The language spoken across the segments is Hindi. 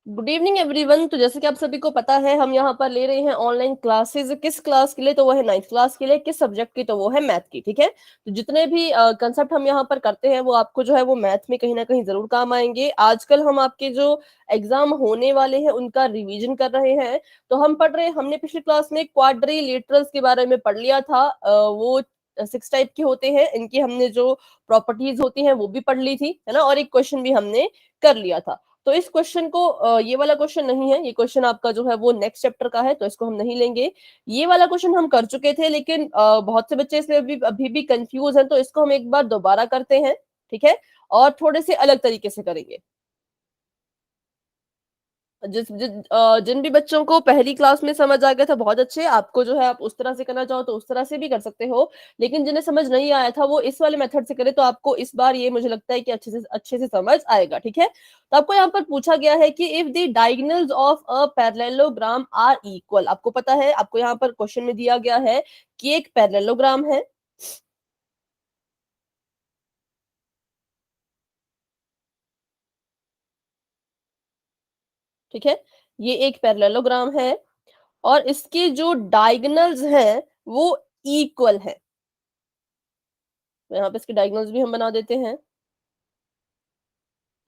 Good evening everyone. तो जैसे कि आप सभी को पता है, हम यहाँ पर ले रहे हैं ऑनलाइन क्लासेस। किस क्लास के लिए? तो वो है 9th क्लास के लिए। किस सब्जेक्ट की? तो वो है मैथ की। ठीक है, तो जितने भी कंसेप्ट हम यहाँ पर करते हैं वो आपको जो है वो मैथ में कहीं ना कहीं जरूर काम आएंगे। आजकल हम आपके जो एग्जाम होने वाले हैं उनका रिवीजन कर रहे हैं। तो हम पढ़ रहे हैं, हमने पिछली क्लास में क्वाड्रिलेटरल्स के बारे में पढ़ लिया था। वो 6 टाइप के होते हैं, इनकी हमने जो प्रॉपर्टीज होती हैं वो भी पढ़ ली थी, है ना। और एक क्वेश्चन भी हमने कर लिया था। तो इस क्वेश्चन को ये वाला क्वेश्चन नहीं है, ये क्वेश्चन आपका जो है वो नेक्स्ट चैप्टर का है, तो इसको हम नहीं लेंगे। ये वाला क्वेश्चन हम कर चुके थे, लेकिन बहुत से बच्चे इसमें अभी भी कंफ्यूज हैं, तो इसको हम एक बार दोबारा करते हैं। ठीक है, और थोड़े से अलग तरीके से करेंगे। जिन भी बच्चों को पहली क्लास में समझ आ गया था, बहुत अच्छे। आपको जो है आप उस तरह से करना चाहो तो उस तरह से भी कर सकते हो, लेकिन जिन्हें समझ नहीं आया था वो इस वाले मेथड से करे, तो आपको इस बार ये मुझे लगता है कि अच्छे से समझ आएगा। ठीक है, तो आपको यहाँ पर पूछा गया है कि if the diagonals of a parallelogram are equal. आपको पता है, आपको यहाँ पर क्वेश्चन में दिया गया है कि एक पैरेललोग्राम है। ठीक है, ये एक पैरेललोग्राम है और इसके जो डायगोनल्स हैं वो इक्वल है। तो यहाँ पे इसके डायगोनल्स भी हम बना देते हैं।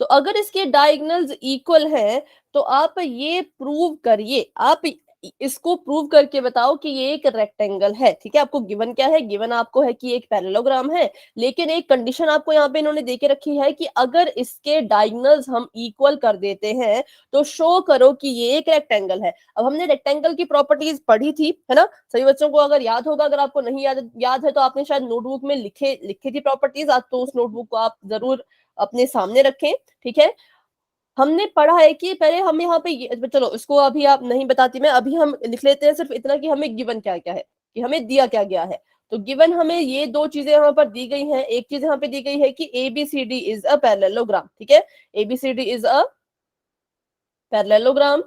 तो अगर इसके डायगोनल्स इक्वल है तो आप ये प्रूव करिए, आप इसको प्रूव करके बताओ कि ये एक रेक्टेंगल है। ठीक है, आपको गिवन क्या है? गिवन आपको है कि एक पैरेललोग्राम है, लेकिन एक कंडीशन आपको यहाँ पे इन्होंने देके रखी है कि अगर इसके डायगोनल्स हम इक्वल कर देते हैं तो शो करो कि ये एक रेक्टेंगल है। अब हमने रेक्टेंगल की प्रॉपर्टीज पढ़ी थी, है ना। सभी बच्चों को अगर याद होगा, अगर आपको नहीं याद है तो आपने शायद नोटबुक में लिखी थी प्रॉपर्टीज। आज तो उस नोटबुक को आप जरूर अपने सामने रखें। ठीक है, हमने पढ़ा है कि पहले हम यहाँ पे चलो इसको अभी आप नहीं बताती, मैं अभी हम लिख लेते हैं सिर्फ इतना कि हमें गिवन क्या क्या है, कि हमें दिया क्या गया है। तो गिवन हमें ये दो चीजें यहाँ पर दी गई हैं। एक चीज यहाँ पे दी गई है कि ABCD इज अ पैरेललोग्राम। ठीक है, ABCD इज अ पैरेललोग्राम।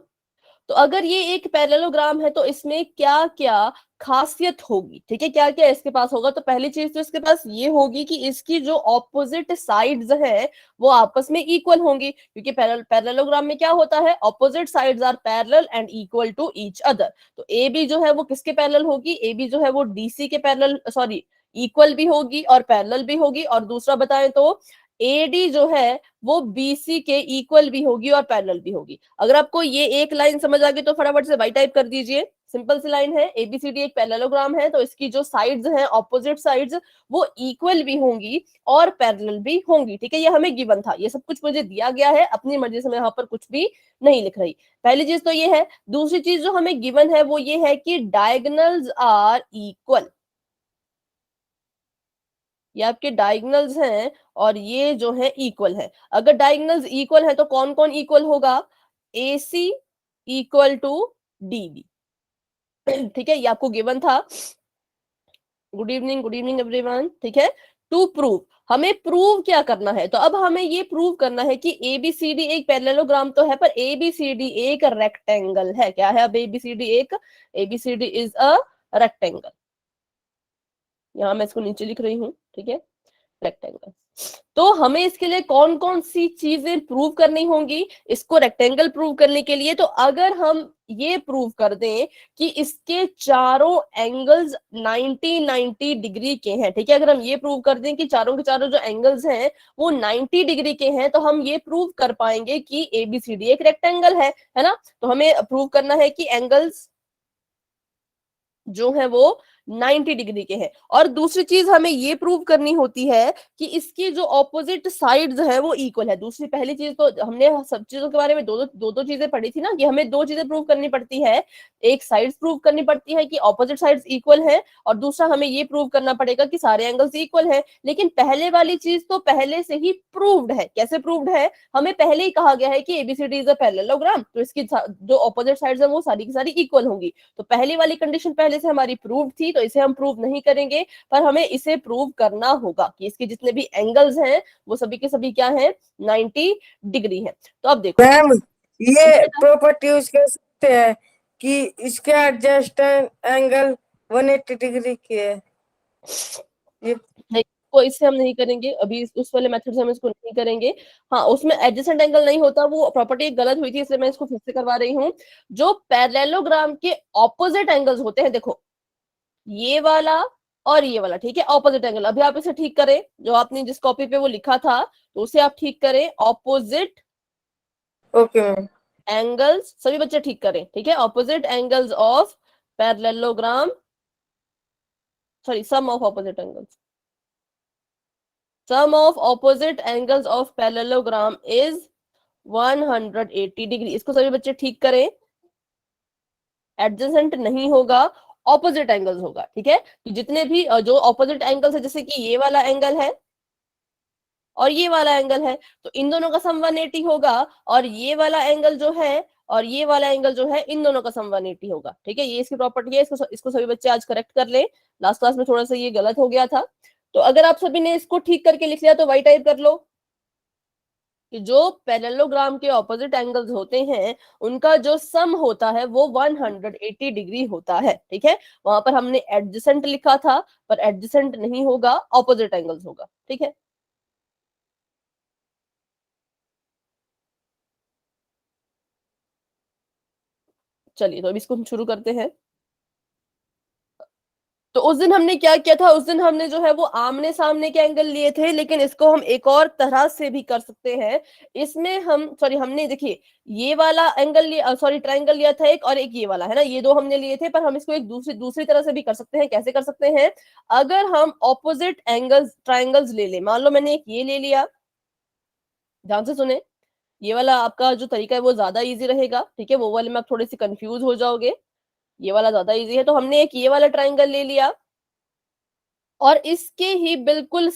तो अगर ये एक पैरेललोग्राम है तो इसमें क्या क्या खासियत होगी? ठीक है, क्या क्या इसके पास होगा? तो पहली चीज तो इसके पास ये होगी कि इसकी जो ऑपोजिट साइड्स है वो आपस में इक्वल होंगी, क्योंकि पैरेललोग्राम में क्या होता है? Opposite sides are parallel and equal to each other. तो ए बी जो है वो किसके पैरेलल होगी? ए बी जो है वो DC के पैरेलल, सॉरी, इक्वल भी होगी और पैरेलल भी होगी। और दूसरा बताएं तो AD जो है वो BC के इक्वल भी होगी और पैरेलल भी होगी। अगर आपको ये एक लाइन समझ आ गई तो फटाफट से वाई टाइप कर दीजिए। सिंपल सी लाइन है, ABCD एक पैरेललोग्राम है, तो इसकी जो साइड्स हैं, ऑपोजिट साइड्स, वो इक्वल भी होंगी और पैरेलल भी होंगी। ठीक है, ये हमें गिवन था, ये सब कुछ मुझे दिया गया है, अपनी मर्जी से मैं यहाँ पर कुछ भी नहीं लिख रही। पहली चीज तो ये है। दूसरी चीज जो हमें गिवन है वो ये है कि डायगोनल्स आर इक्वल। ये आपके डायगोनल्स हैं और ये जो है इक्वल है। अगर डायगोनल्स इक्वल है तो कौन कौन इक्वल होगा? AC equal to DB। ठीक है, ये आपको गिवन था। Good evening everyone. ठीक है, टू प्रूव, हमें प्रूव क्या करना है? तो अब हमें ये प्रूव करना है कि ABCD एक पैरेललोग्राम तो है, पर ABCD एक रेक्टेंगल है। क्या है? अब ABCD इज अ रेक्टेंगल। यहां मैं इसको नीचे लिख रही हूं। ठीक है, रेक्टेंगल। तो हमें इसके लिए कौन कौन सी चीजें प्रूव करनी होंगी इसको रेक्टेंगल प्रूव करने के लिए? तो अगर हम ये प्रूव कर दें कि इसके चारों एंगल्स 90 डिग्री के हैं। ठीक है, अगर हम ये प्रूव कर दें कि चारों के चारों जो एंगल्स हैं वो 90 डिग्री के हैं, तो हम ये प्रूव कर पाएंगे कि ABCD एक रेक्टेंगल है ना। तो हमें प्रूव करना है कि एंगल्स जो है वो 90 डिग्री के हैं। और दूसरी चीज हमें ये प्रूव करनी होती है कि इसकी जो ऑपोजिट साइड्स है वो इक्वल है। दूसरी, पहली चीज तो हमने सब चीजों के बारे में दो चीजें पढ़ी थी ना, कि हमें दो चीजें प्रूव करनी पड़ती है। एक साइड्स प्रूव करनी पड़ती है कि ऑपोजिट साइड्स इक्वल है, और दूसरा हमें ये प्रूव करना पड़ेगा कि सारे एंगल्स इक्वल है। लेकिन पहले वाली चीज तो पहले से ही प्रूव्ड है। कैसे प्रूव्ड है? हमें पहले ही कहा गया है कि ABCD इज अ पैरेललोग्राम, तो इसकी जो ऑपोजिट साइड्स है वो सारी की सारी इक्वल होंगी। तो पहली वाली कंडीशन पहले से हमारी प्रूव थी, तो इसे हम प्रूव नहीं करेंगे, पर हमें इसे प्रूव करना होगा कि इसके जितने भी एंगल्स हैं वो सभी के सभी क्या हैं? 90 डिग्री हैं। तो अब देखो मैम, ये प्रॉपर्टी यूज कर सकते हैं कि इसके एडजस्ट एंगल 180 डिग्री की है। ये नहीं, को इससे हम नहीं करेंगे अभी, उस वाले मेथड से हम इसको नहीं करेंगे। हाँ, उसमें एडजेसेंट एंगल नहीं होता, वो प्रॉपर्टी गलत हुई थी, इसलिए मैं इसको फिर से करवा रही हूँ। जो पैरेललोग्राम के ऑपोजिट एंगल्स होते हैं, देखो ये वाला और ये वाला, ठीक है, ऑपोजिट एंगल। अभी आप इसे ठीक करें, जो आपने जिस कॉपी पे वो लिखा था तो उसे आप ठीक करें। Opposite okay ma'am. एंगल्स, सभी बच्चे ठीक करें, ठीक है। Opposite angles of parallelogram, sorry, sum of opposite angles, sum of opposite angles of parallelogram is 180 degree. इसको सभी बच्चे ठीक करें। एडजेसेंट नहीं होगा, ऑपोजिट एंगल्स होगा, ठीक है। तो जितने भी जो ऑपोजिट एंगल्स है, जैसे कि ये वाला एंगल है और ये वाला एंगल है, तो इन दोनों का सम 180 होगा। और ये वाला एंगल जो है और ये वाला एंगल जो है, इन दोनों का सम 180 होगा, ठीक है। ये इसकी प्रॉपर्टी है, इसको सभी बच्चे आज करेक्ट कर ले। लास्ट क्लास में थोड़ा सा ये गलत हो गया था। तो अगर आप सभी ने इसको ठीक करके लिख लिया तो वाई टाइप कर लो कि जो पैरेललोग्राम के ऑपोजिट एंगल्स होते हैं उनका जो सम होता है वो 180 डिग्री होता है, ठीक है। वहां पर हमने एडजेसेंट लिखा था, पर एडजेसेंट नहीं होगा, ऑपोजिट एंगल्स होगा, ठीक है। चलिए, तो अभी इसको हम शुरू करते हैं। तो उस दिन हमने क्या किया था, उस दिन हमने जो है वो आमने सामने के एंगल लिए थे, लेकिन इसको हम एक और तरह से भी कर सकते हैं। इसमें हम, सॉरी, हमने देखिए ये वाला एंगल लिया, सॉरी ट्रायंगल लिया था एक, और एक ये वाला है ना, ये दो हमने लिए थे, पर हम इसको एक दूसरी तरह से भी कर सकते हैं। कैसे कर सकते हैं? अगर हम ऑपोजिट एंगल्स ट्रायंगल्स ले ले, मान लो मैंने एक ये ले लिया, ध्यान से सुने, ये वाला आपका जो तरीका है वो ज्यादा इजी रहेगा, ठीक है। वो वाले में आप थोड़े से कंफ्यूज हो जाओगे, ये वाला ज्यादा इजी है। तो हमने एक ये वाला ट्रायंगल ले लिया और इसके ही बिल्कुल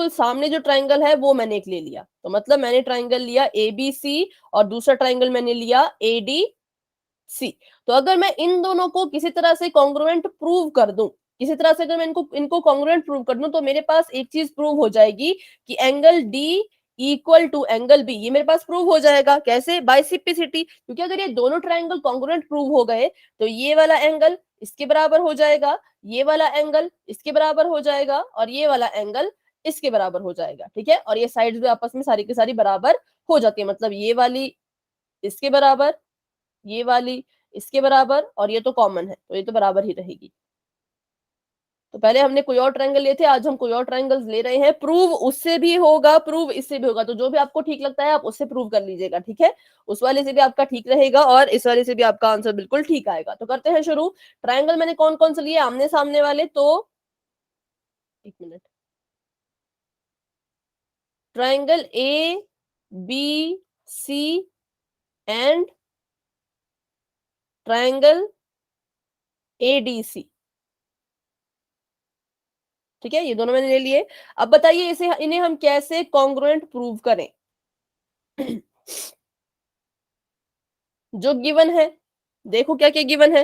सामने जो ट्रायंगल है वो मैंने एक ले लिया। तो मतलब मैंने ट्रायंगल लिया एबीसी और दूसरा ट्रायंगल मैंने लिया एडीसी। तो अगर मैं इन दोनों को किसी तरह से कॉन्ग्रुएंट प्रूव कर दूं, किसी तरह से अगर मैं इनको कॉन्ग्रुएंट प्रूव कर दूं, तो मेरे पास एक चीज प्रूव हो जाएगी कि angle D equal to angle B. ये मेरे पास प्रूव हो जाएगा कैसे? बाय सिम्प्लिसिटी, क्योंकि अगर ये दोनों ट्रायंगल कॉन्ग्रुएंट प्रूव हो गए तो ये वाला एंगल इसके बराबर हो जाएगा, ये वाला एंगल इसके बराबर हो जाएगा और ये वाला एंगल इसके बराबर हो जाएगा, ठीक है। और ये साइड्स भी आपस में सारी की सारी बराबर हो जाती है, मतलब ये वाली इसके बराबर, ये वाली इसके बराबर, और ये तो कॉमन है तो ये तो बराबर ही रहेगी। तो पहले हमने कोई और ट्रायंगल लिए थे, आज हम कोई और ट्रायंगल्स ले रहे हैं। प्रूव उससे भी होगा, प्रूव इससे भी होगा, तो जो भी आपको ठीक लगता है आप उससे प्रूव कर लीजिएगा, ठीक है। उस वाले से भी आपका ठीक रहेगा और इस वाले से भी आपका आंसर बिल्कुल ठीक आएगा। तो करते हैं शुरू। ट्रायंगल मैंने कौन कौन से लिए आमने सामने वाले? तो एक minute, triangle A B C and triangle ADC, ठीक है। ये दोनों मैंने ले लिए। अब बताइए इन्हें हम कैसे कॉन्ग्रुएंट प्रूव करें? जो गिवन है, देखो क्या क्या गिवन है।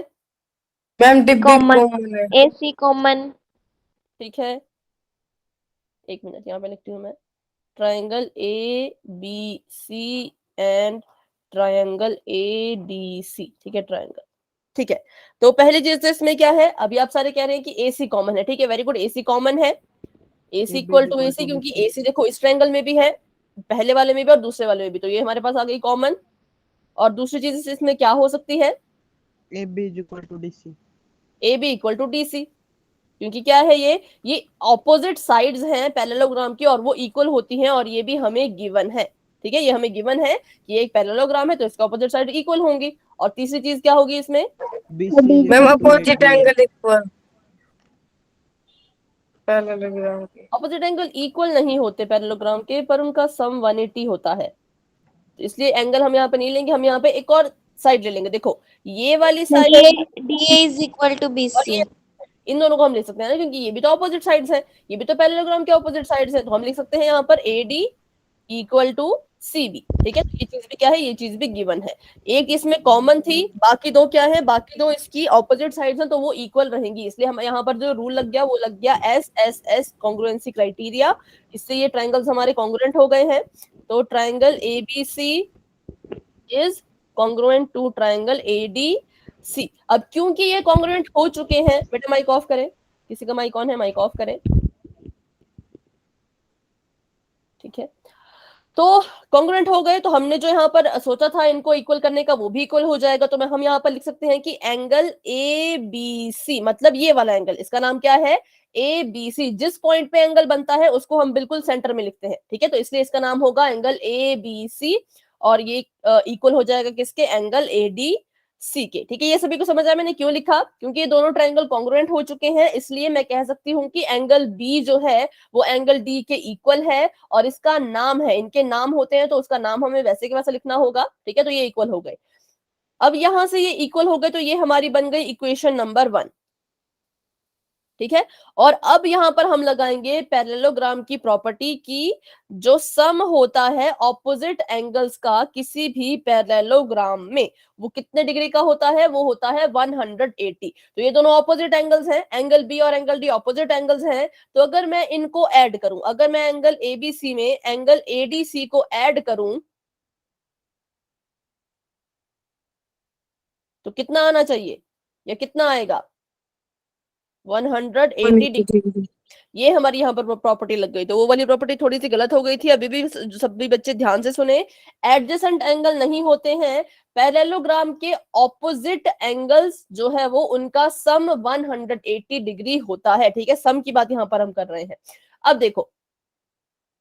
मैम डिब्बी कॉमन, कॉमन है। एसी कॉमन, ठीक है, एक मिनट यहाँ पे लिखती हूँ मैं। Triangle A B C and triangle A D C, ठीक है, ट्रायंगल, ठीक है। तो पहली चीज तो इसमें क्या है, अभी आप सारे कह रहे हैं कि एसी कॉमन है, ठीक है, वेरी गुड, एसी कॉमन है। एसी इक्वल टू एसी, क्योंकि एसी देखो इस ट्रायंगल में भी है, पहले वाले में भी और दूसरे वाले में भी, तो ये हमारे पास आ गई कॉमन। और दूसरी चीज इसमें क्या हो सकती है? A B equal to D C, A B equal to D C, क्योंकि क्या है, ये ऑपोजिट साइड्स हैं पैरेललोग्राम की और वो इक्वल होती हैं, और ये भी हमें गिवन है, ठीक है। ये हमें गिवन है कि ये एक पैरेललोग्राम है तो इसका ऑपोजिट साइड इक्वल होंगी। और तीसरी चीज क्या होगी इसमें? B C ma'am opposite angle equal parallelogram के। ऑपोजिट एंगल इक्वल नहीं होते पैरेललोग्राम के, पर उनका सम 180 होता है, तो इसलिए एंगल हम यहाँ पे नहीं लेंगे, हम यहाँ पे एक और साइड ले लेंगे। देखो ये वाली side DA is equal to और बीसी। ये, इन दोनों को हम लिख सकते हैं ना, क्योंकि ये भी तो ऑपोजिट साइड्स हैं, ये भी तो पैरेललोग्राम के ऑपोजिट साइड्स हैं, तो हम लिख सकते हैं यहाँ पर एडी इक्वल टू सीबी, ठीक है। तो ये चीज भी क्या है, ये चीज भी गिवन है। एक इसमें कॉमन थी, बाकी दो क्या है, बाकी दो इसकी ऑपोजिट साइड्स हैं तो वो इक्वल रहेंगी, इसलिए हम यहाँ पर जो रूल लग गया वो लग गया S S S congruency criteria. इससे ये ट्रायंगल्स हमारे कॉन्ग्रुएंट हो गए हैं। तो triangle ABC is congruent to triangle ADC. अब क्योंकि ये कॉन्ग्रुएंट हो चुके हैं, बेटा माइक ऑफ करें, किसी का माइक ऑन है, माइक ऑफ करें। ठीक है, तो कॉन्ग्रुएंट हो गए, तो हमने जो यहाँ पर सोचा था इनको इक्वल करने का वो भी इक्वल हो जाएगा। तो हम यहाँ पर लिख सकते हैं कि एंगल ए बी सी, मतलब ये वाला एंगल, इसका नाम क्या है, ए बी सी। जिस पॉइंट पे एंगल बनता है उसको हम बिल्कुल सेंटर में लिखते हैं, ठीक है, तो इसलिए इसका नाम होगा एंगल ए बी सी, और ये इक्वल हो जाएगा किसके, एंगल ए डी सी के। ठीक है, ये सभी को समझ आया मैंने क्यों लिखा, क्योंकि ये दोनों ट्रायंगल कॉन्ग्रुएंट हो चुके हैं, इसलिए मैं कह सकती हूँ कि एंगल बी जो है वो एंगल डी के इक्वल है, और इसका नाम है, इनके नाम होते हैं तो उसका नाम हमें वैसे के वैसे लिखना होगा। ठीक है, तो ये इक्वल हो गए। अब यहां से ये इक्वल हो गए, तो ये हमारी बन गई इक्वेशन नंबर 1। ठीक है, और अब यहां पर हम लगाएंगे पैरेललोग्राम की प्रॉपर्टी की, जो सम होता है ऑपोजिट एंगल्स का किसी भी पैरेललोग्राम में, वो कितने डिग्री का होता है, वो होता है 180। तो ये दोनों ऑपोजिट एंगल्स हैं, एंगल बी और एंगल डी ऑपोजिट एंगल्स हैं। तो अगर मैं इनको ऐड करूं, अगर मैं एंगल एबीसी में एंगल एडीसी को ऐड करूं, तो कितना आना चाहिए, या कितना आएगा, 180 डिग्री। ये हमारी यहाँ पर प्रॉपर्टी लग गई। तो वो वाली प्रॉपर्टी थोड़ी सी गलत हो गई थी, अभी भी सभी बच्चे ध्यान से सुने, एडजेसेंट एंगल नहीं होते हैं, पैरेललोग्राम के ऑपोजिट एंगल्स जो है वो उनका सम 180 डिग्री होता है। ठीक है, सम की बात यहाँ पर हम कर रहे हैं। अब देखो,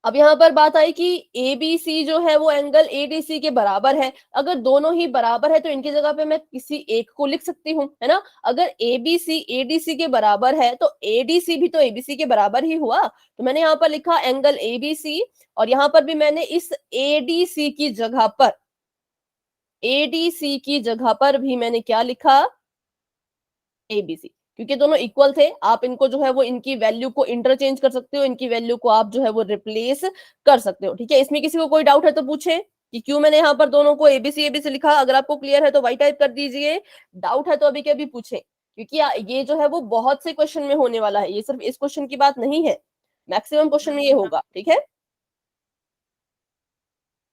अब यहाँ पर बात आई कि एबीसी जो है वो एंगल एडीसी के बराबर है। अगर दोनों ही बराबर है तो इनकी जगह पे मैं किसी एक को लिख सकती हूँ, है ना। अगर एबीसी एडीसी के बराबर है तो एडीसी भी तो एबीसी के बराबर ही हुआ। तो मैंने यहाँ पर लिखा एंगल एबीसी, और यहाँ पर भी मैंने इस एडीसी की जगह पर, एडीसी की जगह पर भी मैंने क्या लिखा, एबीसी, क्योंकि दोनों इक्वल थे। आप इनको जो है वो इनकी वैल्यू को इंटरचेंज कर सकते हो, इनकी वैल्यू को आप जो है वो रिप्लेस कर सकते हो। ठीक है, इसमें किसी को कोई डाउट है तो पूछे कि क्यों मैंने यहाँ पर दोनों को एबीसी एबीसी लिखा। अगर आपको क्लियर है तो वाई टाइप कर दीजिए, डाउट है तो अभी के अभी पूछे, क्योंकि ये जो है वो बहुत से क्वेश्चन में होने वाला है, ये सिर्फ इस क्वेश्चन की बात नहीं है, मैक्सिमम क्वेश्चन में ये होगा। ठीक है,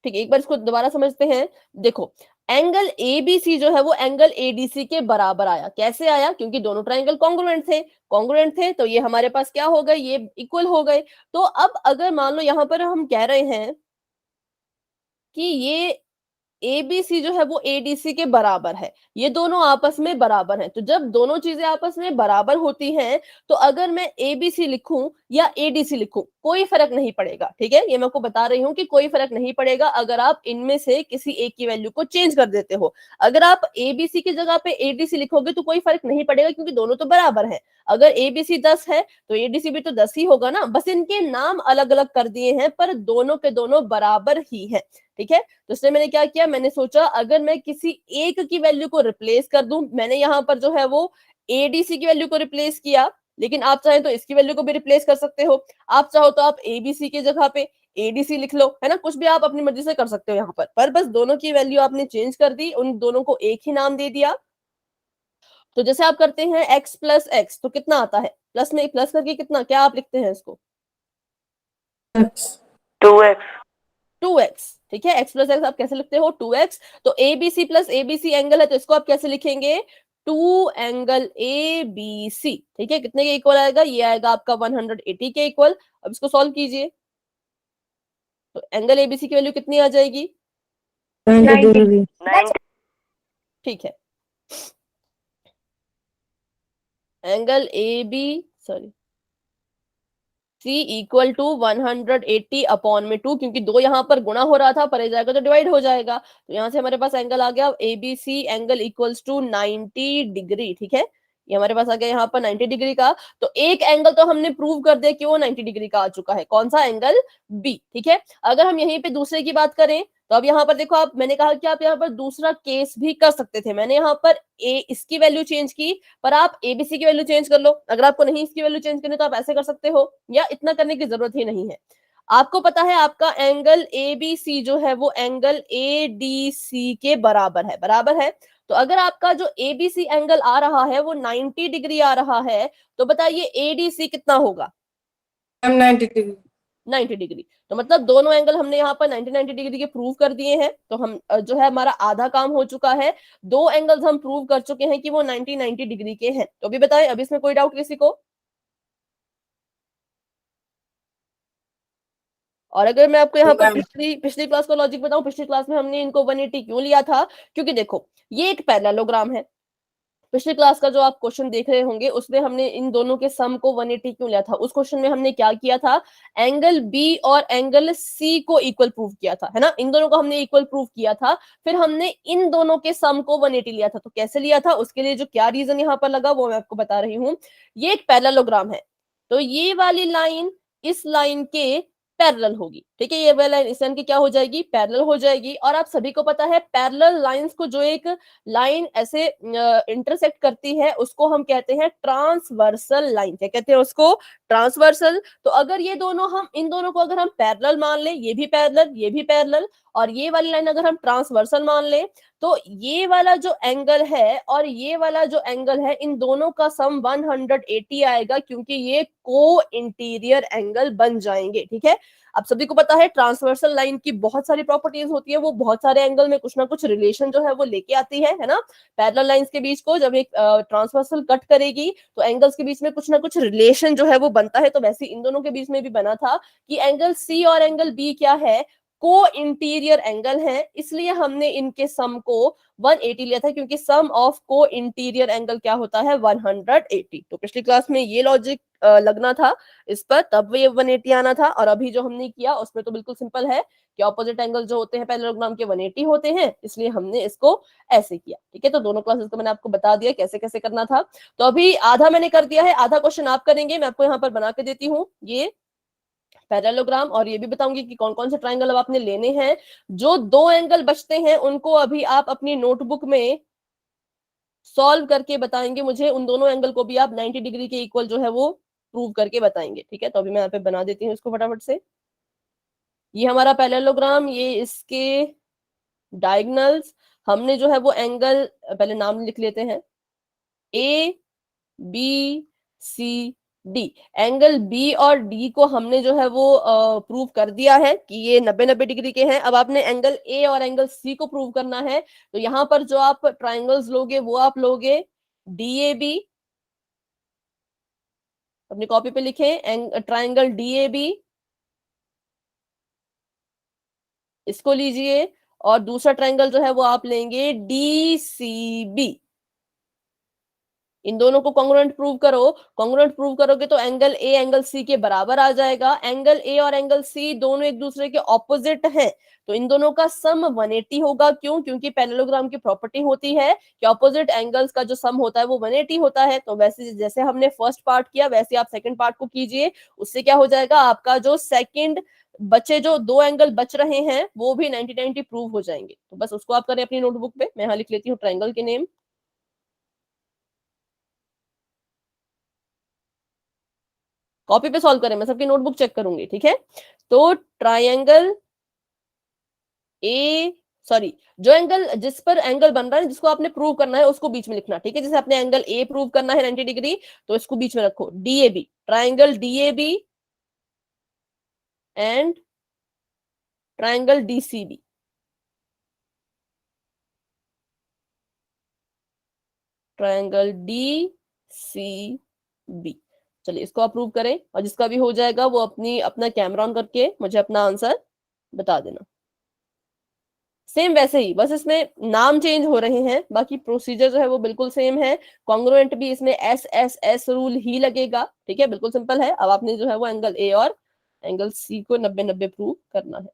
ठीक है, एक बार इसको दोबारा समझते हैं। देखो, एंगल एबीसी जो है वो एंगल एडीसी के बराबर आया। कैसे आया, क्योंकि दोनों ट्रायंगल कॉन्ग्रुएंट थे, तो ये हमारे पास क्या हो गए, ये इक्वल हो गए। तो अब अगर मान लो यहां पर हम कह रहे हैं कि ये एबीसी जो है वो एडीसी के बराबर है, ये दोनों आपस में बराबर हैं। तो जब दोनों चीजें आपस में बराबर होती हैं, तो अगर मैं एबीसी लिखूं या एडीसी लिखूं कोई फर्क नहीं पड़ेगा। ठीक है, ये मैं आपको बता रही हूं कि कोई फर्क नहीं पड़ेगा अगर आप इनमें से किसी एक की वैल्यू को चेंज कर देते हो। अगर आप एबीसी की जगह पे एडीसी लिखोगे तो कोई फर्क नहीं पड़ेगा, क्योंकि दोनों तो बराबर है। अगर एबीसी 10 है तो एडीसी भी तो 10 ही होगा ना, बस इनके नाम अलग अलग कर दिए हैं, पर दोनों के दोनों बराबर ही है। ठीक है, तो इसलिए मैंने क्या किया, मैंने सोचा अगर मैं किसी एक की वैल्यू को रिप्लेस कर दूं, मैंने यहाँ पर जो है वो एडीसी की वैल्यू को रिप्लेस किया, लेकिन आप चाहें तो इसकी वैल्यू को भी रिप्लेस कर सकते हो। आप चाहो तो आप एबीसी की जगह पे एडीसी लिख लो, है ना, कुछ भी आप अपनी मर्जी से कर सकते हो यहाँ पर बस दोनों की वैल्यू आपने चेंज कर दी, उन दोनों को एक ही नाम दे दिया। तो जैसे आप करते हैं x प्लस एक्स, तो कितना आता है, प्लस में प्लस करके कितना, क्या आप लिखते हैं इसको, 2x। ठीक है, x प्लस एक्स आप कैसे लिखते हो, 2x। तो एबीसी प्लस एबीसी एंगल है, तो इसको आप कैसे लिखेंगे, 2 एंगल एबीसी। ठीक है, कितने के इक्वल आएगा, ये आएगा आपका 180 के इक्वल। अब इसको सॉल्व कीजिए, तो एंगल एबीसी की वैल्यू कितनी आ जाएगी, 90 ठीक है, angle A B sorry C equal to 180 upon में 2, क्योंकि 2 यहाँ पर गुणा हो रहा था, परे जाएगा तो डिवाइड हो जाएगा। तो यहाँ से हमारे पास एंगल आ गया A B C angle equals to 90 degree. ठीक है, ये हमारे पास आ गया यहाँ पर 90 डिग्री का। तो एक एंगल तो हमने प्रूव कर दिया कि वो 90 डिग्री का आ चुका है, कौन सा, एंगल बी। ठीक है, अगर हम यहीं पे दूसरे की बात करें तो अब यहाँ पर देखो, आप, मैंने कहा कि आप यहाँ पर दूसरा केस भी कर सकते थे। मैंने यहाँ पर इसकी वैल्यू चेंज की, पर आप एबीसी की वैल्यू चेंज कर लो। अगर आपको नहीं इसकी वैल्यू चेंज करनी तो आप ऐसे कर सकते हो, या इतना करने की जरूरत ही नहीं है। आपको पता है आपका एंगल एबीसी जो है वो एंगल एडीसी के बराबर है। तो अगर आपका जो एबीसी एंगल आ रहा है वो 90 डिग्री आ रहा है, तो बताइए एडीसी कितना होगा, 90 डिग्री। 90 डिग्री। तो मतलब दोनों एंगल हमने यहाँ पर 90 डिग्री के प्रूव कर दिए हैं। तो हम जो है हमारा आधा काम हो चुका है, 2 एंगल्स हम प्रूव कर चुके हैं कि वो 90 डिग्री के हैं। तो अभी बताएं, अभी इसमें कोई डाउट किसी को, और अगर मैं आपको यहाँ पर मैम पिछली पिछली क्लास का लॉजिक बताऊं, पिछली क्लास में हमने इनको 180 क्यों लिया था, क्योंकि देखो ये एक पैरेललोग्राम है। पिछली क्लास का जो आप क्वेश्चन देख रहे होंगे उसमें हमने इन दोनों के सम को 180 क्यों लिया था। उस क्वेश्चन में हमने क्या किया था, एंगल बी और एंगल सी को इक्वल प्रूव किया था, है ना, इन दोनों को हमने इक्वल प्रूव किया था। फिर हमने इन दोनों के सम को 180 लिया था। तो कैसे लिया था, उसके लिए जो क्या रीजन यहाँ पर लगा वो मैं आपको बता रही हूँ। ये एक पैरेललोग्राम है, तो ये वाली लाइन इस लाइन के पैरेलल होगी, ठीक है, ये वाली लाइन इस लाइन की क्या हो जाएगी, पैरेलल हो जाएगी। और आप सभी को पता है पैरेलल लाइंस को जो एक लाइन ऐसे इंटरसेक्ट करती है उसको हम कहते हैं ट्रांसवर्सल लाइन। क्या कहते हैं उसको, ट्रांसवर्सल। तो अगर ये दोनों हम इन दोनों को अगर हम पैरेलल मान लें, ये भी पैरेलल ये भी पैरेलल, और ये वाली लाइन अगर हम ट्रांसवर्सल मान लें, तो ये वाला जो एंगल है और ये वाला जो एंगल है इन दोनों का सम 180 आएगा, क्योंकि ये को इंटीरियर एंगल बन जाएंगे, ठीक है। अब सभी को पता है ट्रांसवर्सल लाइन की बहुत सारी प्रॉपर्टीज होती है, वो बहुत सारे एंगल में कुछ ना कुछ रिलेशन जो है वो लेके आती है ना। पैरेलल लाइंस के बीच को जब एक ट्रांसवर्सल कट करेगी तो एंगल्स के बीच में कुछ ना कुछ रिलेशन जो है वो बनता है। तो वैसे इन दोनों के बीच में भी बना था कि एंगल सी और एंगल बी क्या है, को इंटीरियर एंगल है, इसलिए हमने इनके सम को 180 लिया था, क्योंकि सम ऑफ को इंटीरियर एंगल क्या होता है, 180। तो पिछली क्लास में ये लॉजिक लगना था इस पर, तब ये 180 आना था। और अभी जो हमने किया उसमें तो बिल्कुल सिंपल है कि ऑपोजिट एंगल जो होते हैं पैरेललोग्राम के 180 होते हैं, इसलिए हमने इसको ऐसे किया, ठीक है। तो दोनों क्लासेस को मैंने आपको बता दिया कैसे कैसे करना था। तो अभी आधा मैंने कर दिया है, आधा क्वेश्चन आप करेंगे। मैं आपको यहाँ पर बना के देती हूँ ये पैरेललोग्राम, और ये भी बताऊंगी कि कौन कौन से ट्राइंगल अब आपने लेने हैं। जो दो एंगल बचते हैं उनको अभी आप अपनी नोटबुक में सॉल्व करके बताएंगे मुझे, उन दोनों एंगल को भी आप 90 डिग्री के इक्वल जो है वो प्रूव करके बताएंगे, ठीक है। तो अभी मैं यहाँ पे बना देती हूँ इसको फटाफट से। ये हमारा पैरेललोग्राम, ये इसके डायगोनल्स, हमने जो है वो एंगल पहले नाम लिख लेते हैं, A B C D. Angle B और डी को हमने जो है वो प्रूव कर दिया है कि ये 90-90 डिग्री के हैं। अब आपने एंगल ए और एंगल सी को प्रूव करना है। तो यहां पर जो आप ट्राइंगल्स लोगे वो आप लोगे डी ए बी, अपनी कॉपी पे लिखें ट्राइंगल डी ए बी, इसको लीजिए। और दूसरा ट्राइंगल जो है वो आप लेंगे डी सी बी। इन दोनों को कॉन्ग्रुएंट प्रूव करो। कॉन्ग्रुएंट प्रूव करोगे तो एंगल ए एंगल सी के बराबर आ जाएगा। एंगल ए और एंगल सी दोनों एक दूसरे के ऑपोजिट हैं, तो इन दोनों का सम 180 होगा। क्यों, क्योंकि पैरेललोग्राम की प्रॉपर्टी होती है कि ऑपोजिट एंगल्स का जो सम होता है वो 180 होता है। तो वैसे जैसे हमने फर्स्ट पार्ट किया वैसे आप सेकंड पार्ट को कीजिए। उससे क्या हो जाएगा, आपका जो सेकंड बचे जो दो एंगल बच रहे हैं वो भी 90-90 प्रूव हो जाएंगे। तो बस उसको आप करें अपनी नोटबुक पे। मैं यहाँ लिख लेती हूँ ट्राइंगल के नेम। कॉपी पे सॉल्व करें, मैं सबकी नोटबुक चेक करूंगी, ठीक है। तो ट्राइंगल ए, सॉरी, जो एंगल जिस पर एंगल बन रहा है जिसको आपने प्रूव करना है उसको बीच में लिखना, ठीक है। जैसे आपने एंगल ए प्रूव करना है 90 डिग्री, तो इसको बीच में रखो, DAB, triangle DAB and triangle DCB. Triangle D C B. चलिए इसको अप्रूव करें, और जिसका भी हो जाएगा वो अपना कैमरा ऑन करके मुझे अपना आंसर बता देना। सेम वैसे ही, बस इसमें नाम चेंज हो रहे हैं, बाकी प्रोसीजर जो है वो बिल्कुल सेम है। कॉन्ग्रुएंट भी इसमें एस एस एस रूल ही लगेगा, ठीक है, बिल्कुल सिंपल है। अब आपने जो है वो एंगल ए और एंगल सी को 90-90 प्रूव करना है।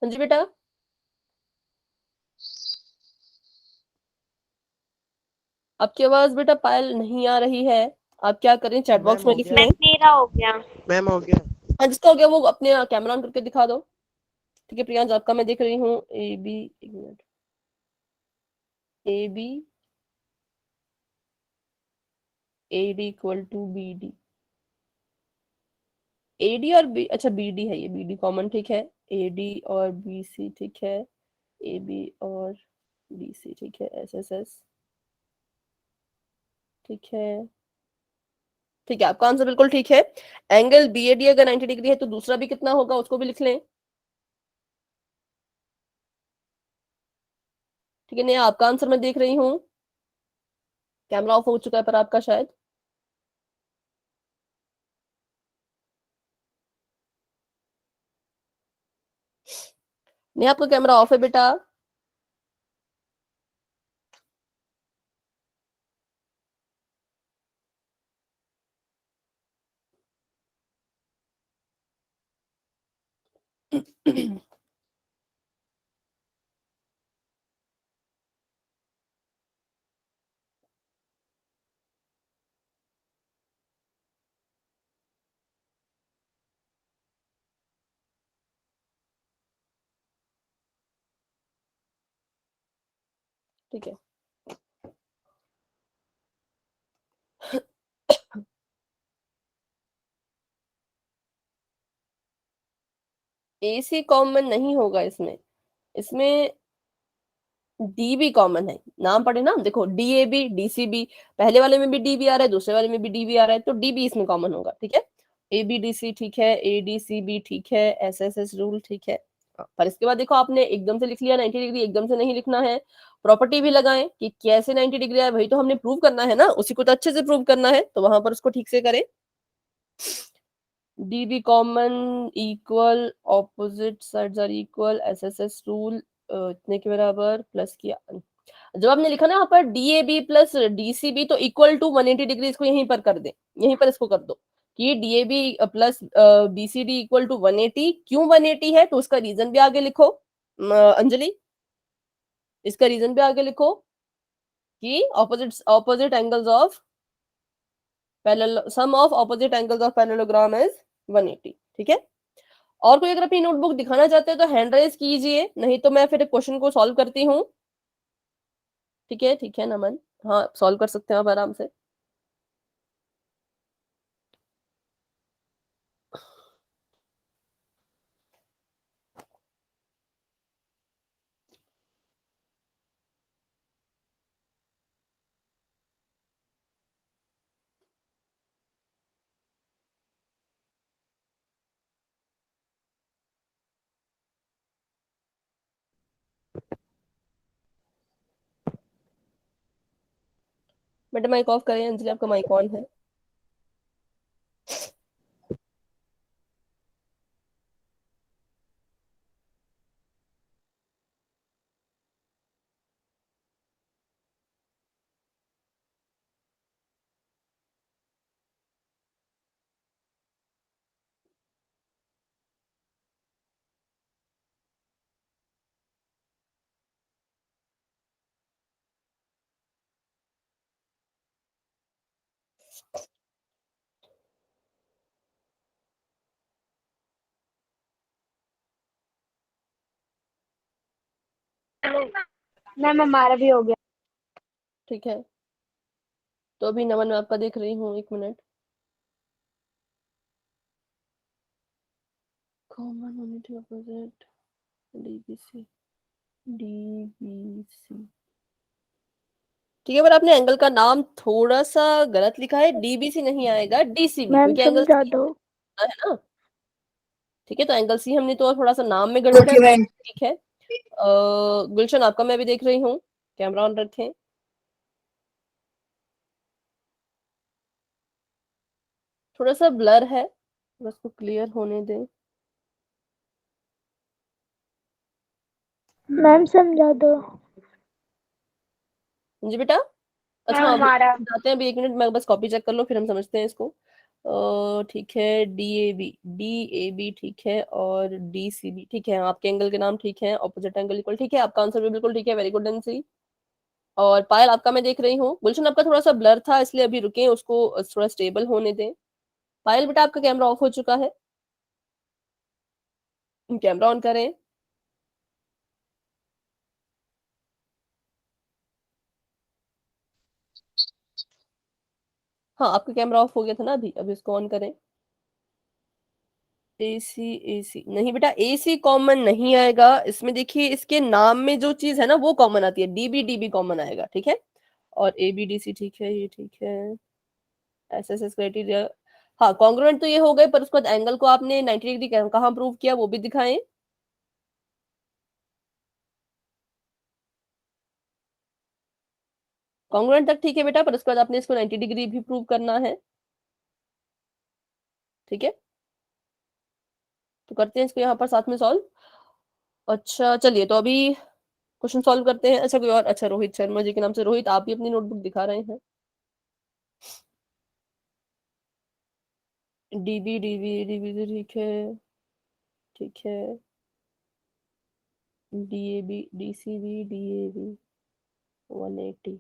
हाँ जी बेटा, आपकी आवाज बेटा पायल नहीं आ रही है। आप क्या करें, चैट बॉक्स में मैम हो लिख गया, लें। मेरा हो गया। मैम हो गया। हाँ, जिसका हो गया वो अपने कैमरा ऑन करके दिखा दो, ठीक है। प्रियांश आपका मैं देख रही हूँ, ए बी, एक minute, A B, A D equal to B D, A D और बी, अच्छा बी डी है, ये बी डी कॉमन, ठीक है। ए डी और बी सी, ठीक है। ए बी और BC ठीक है, SSS ठीक है, ठीक है, आपका आंसर बिल्कुल ठीक है। एंगल BAD अगर 90 डिग्री है तो दूसरा भी कितना होगा उसको भी लिख लें। ठीक है, नहीं आपका आंसर मैं देख रही हूँ, कैमरा ऑफ हो चुका है पर आपका शायद। नहीं आपका कैमरा ऑफ है बेटा। ठीक है, AC कॉमन नहीं होगा इसमें, इसमें डी भी कॉमन है। नाम पढ़े ना, देखो DAB DCB, पहले वाले में भी डी भी आ रहा है, दूसरे वाले में भी डी भी आ रहा है, तो डी भी इसमें कॉमन होगा। ठीक है, ABDC ठीक है, ADCB ठीक है, SSS रूल ठीक है। पर इसके बाद देखो आपने एकदम से लिख लिया 90 डिग्री, एकदम से नहीं लिखना है, प्रॉपर्टी भी लगाएं कि कैसे 90 डिग्री है, वही तो हमने प्रूव करना है ना, उसी को तो अच्छे से प्रूव करना है, तो वहां पर उसको ठीक से करें। D B common equal, opposite sides are equal, SSS rule इतने के बराबर प्लस किया। जब आपने लिखा ना यहाँ पर DAB प्लस DCB तो इक्वल टू 180 डिग्री, इसको यहीं पर कर दे, यहीं पर इसको कर दो कि DAB plus BCD equal to 180। क्यों 180 है तो उसका रीजन भी आगे लिखो। अंजलि, इसका रीजन भी आगे लिखो कि opposite opposite angles of sum of opposite angles of parallelogram is 180। ठीक है, और कोई अगर अपनी नोटबुक दिखाना चाहते हो तो हैंड रेज कीजिए, नहीं तो मैं फिर क्वेश्चन को सॉल्व करती हूँ। ठीक है नमन, हाँ सॉल्व कर सकते हैं आप आराम से। बेटा माइक ऑफ करें, अंजलि आपका माइक ऑन है। मैम हमारा भी हो गया। ठीक है, तो अभी नमन मैं आपका देख रही हूँ, 1 minute. Common unity opposite DBC DBC। ठीक है, पर आपने एंगल का नाम थोड़ा सा गलत लिखा है, DBC नहीं आएगा, DCB, मैम क्योंकि एंगल समझा C दो। है ना। ठीक है, तो एंगल C हमने तो थोड़ा सा नाम में गड़बड़ है। Okay ma'am. ठीक है, गुलशन आपका मैं भी देख रही हूँ, कैमरा ऑन रखें। थोड़ा सा ब्लर है, बस को क्लियर होने दें। मैम समझा दो। जी बेटा, अच्छा मैम हमारा जाते हैं अभी, 1 मिनट मैं बस कॉपी चेक कर लो फिर हम समझते हैं इसको। ठीक है, DAB ठीक है, और DCB ठीक है, आपके एंगल के नाम ठीक है, ऑपोजिट एंगल इक्वल ठीक है, आपका आंसर भी बिल्कुल ठीक है, वेरी गुड नंसी। और पायल आपका मैं देख रही हूँ, गुलशन आपका थोड़ा सा ब्लर था इसलिए अभी रुके, उसको थोड़ा स्टेबल होने दें। पायल बेटा आपका कैमरा ऑफ हो चुका है, कैमरा ऑन करें। हाँ आपका कैमरा ऑफ हो गया था ना अभी, अभी उसको ऑन करें। AC AC नहीं बेटा, AC कॉमन नहीं आएगा इसमें। देखिए इसके नाम में जो चीज है ना वो कॉमन आती है, DB DB कॉमन आएगा, ठीक है। और ABDC ठीक है, ये ठीक है। SSS क्राइटेरिया, हाँ कॉन्ग्रुएंट तो ये हो गए, पर उसके बाद एंगल को आपने 90 डिग्री कहाँ प्रूव किया वो भी दिखाएं। कॉन्ग्रुएंट तक ठीक है बेटा, पर उसके बाद आपने इसको 90 डिग्री भी प्रूव करना है, ठीक है। तो करते हैं इसको यहाँ पर साथ में सॉल्व। अच्छा चलिए, तो अभी क्वेश्चन सॉल्व करते हैं। अच्छा कोई और, अच्छा रोहित शर्मा जी के नाम से, रोहित आप भी अपनी नोटबुक दिखा रहे हैं। DB DB DB तो ठीक है, ठीक है। DAB DCB DAB 180,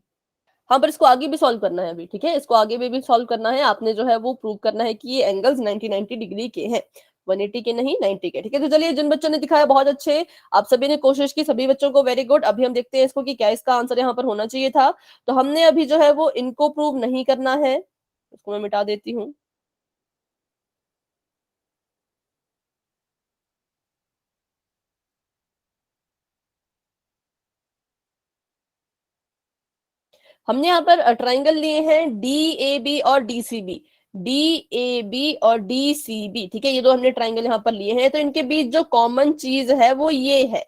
हाँ पर इसको आगे भी सॉल्व करना है अभी, ठीक है। इसको आगे भी सॉल्व करना है, आपने जो है वो प्रूव करना है कि ये एंगल्स 90 डिग्री के हैं, 180 के नहीं 90 के, ठीक है। तो चलिए, जिन बच्चों ने दिखाया बहुत अच्छे, आप सभी ने कोशिश की, सभी बच्चों को वेरी गुड। अभी हम देखते हैं इसको कि क्या इसका आंसर यहाँ पर होना चाहिए था। तो हमने अभी जो है वो इनको प्रूव नहीं करना है, इसको मैं मिटा देती हूँ। हमने यहाँ पर ट्राइंगल लिए हैं DAB और DCB, DAB और DCB, ठीक है। ये दो हमने ट्राइंगल यहाँ पर लिए हैं, तो इनके बीच जो कॉमन चीज है वो ये है,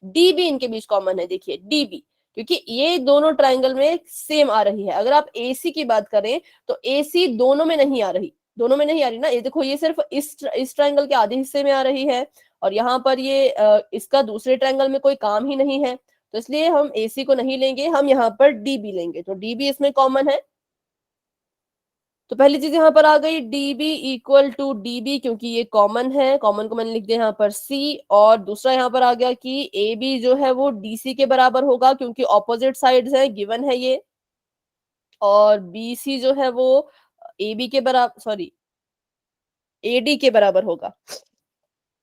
DB इनके बीच कॉमन है, देखिए DB, क्योंकि ये दोनों ट्राइंगल में सेम आ रही है। अगर आप AC की बात करें तो AC दोनों में नहीं आ रही, दोनों में नहीं आ रही ना, ये देखो ये सिर्फ इस ट्राइंगल के आधे हिस्से में आ रही है, और यहाँ पर ये इसका दूसरे ट्राइंगल में कोई काम ही नहीं है, तो इसलिए हम AC को नहीं लेंगे, हम यहाँ पर DB लेंगे। तो DB इसमें कॉमन है, तो पहली चीज यहाँ पर आ गई DB इक्वल टू DB, क्योंकि ये कॉमन है, कॉमन को मैंने लिख दिया यहाँ पर C। और दूसरा यहाँ पर आ गया कि AB जो है वो DC के बराबर होगा, क्योंकि ऑपोजिट साइड्स है, गिवन है ये। और BC जो है वो AB के बराबर, सॉरी AD के बराबर होगा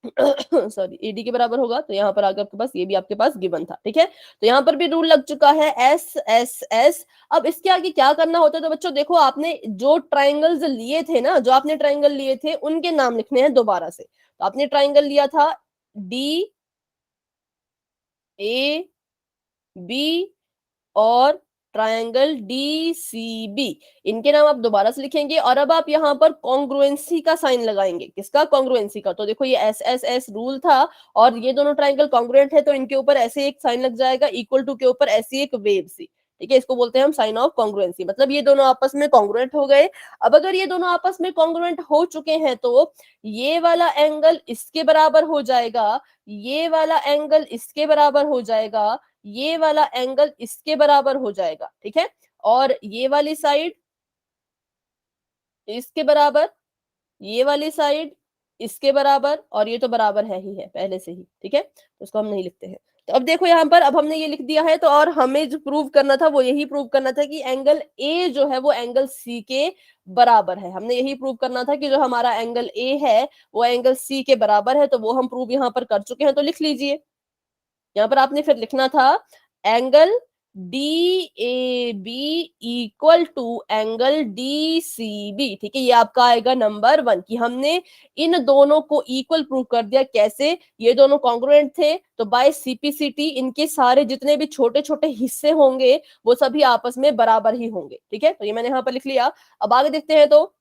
सॉरी AD के बराबर होगा। तो यहाँ पर आगे आपके पास ये भी आपके पास गिवन था, ठीक है। तो यहाँ पर भी रूल लग चुका है SSS। अब इसके आगे क्या करना होता है, तो बच्चों देखो, आपने जो ट्राइंगल्स लिए थे ना, जो आपने ट्राइंगल लिए थे उनके नाम लिखने हैं दोबारा से। तो आपने ट्राइंगल लिया था DAB और ट्रायंगल DCB, इनके नाम आप दोबारा से लिखेंगे। और अब आप यहाँ पर कॉन्ग्रुएंसी का साइन लगाएंगे, किसका, कॉन्ग्रुएंसी का। तो देखो ये SSS रूल था, और ये दोनों ट्रायंगल कॉन्ग्रुएंट है, तो इनके ऊपर ऐसे एक साइन लग जाएगा, इक्वल टू के ऊपर ऐसी एक वेव सी, ठीक है। इसको बोलते हैं हम साइन ऑफ कॉन्ग्रुएंसी, मतलब ये दोनों आपस में कॉन्ग्रुएंट हो गए। अब अगर ये दोनों आपस में कॉन्ग्रुएंट हो चुके हैं, तो ये वाला एंगल इसके बराबर हो जाएगा, ये वाला एंगल इसके बराबर हो जाएगा, ये वाला एंगल इसके बराबर हो जाएगा, ठीक है। और ये वाली साइड इसके बराबर, ये वाली साइड इसके बराबर, और ये तो बराबर है ही है पहले से ही, ठीक है। तो उसको हम नहीं लिखते हैं। तो अब देखो यहाँ पर, अब हमने ये लिख दिया है, तो और हमें जो प्रूव करना था वो यही प्रूव करना था कि एंगल A जो है वो एंगल C के बराबर है। हमने यही प्रूव करना था कि जो हमारा एंगल A है वो एंगल C के बराबर है, तो वो हम प्रूव यहाँ पर कर चुके हैं। तो लिख लीजिए, यहाँ पर आपने फिर लिखना था angle DAB equal to angle DCB, ठीक है। ये आपका आएगा नंबर 1 कि हमने इन दोनों को इक्वल प्रूव कर दिया। कैसे, ये दोनों कॉन्ग्रुएंट थे, तो बाय CPCT इनके सारे जितने भी छोटे छोटे हिस्से होंगे वो सभी आपस में बराबर ही होंगे, ठीक है। तो ये मैंने यहाँ पर लिख लिया। अब आगे देखते हैं, तो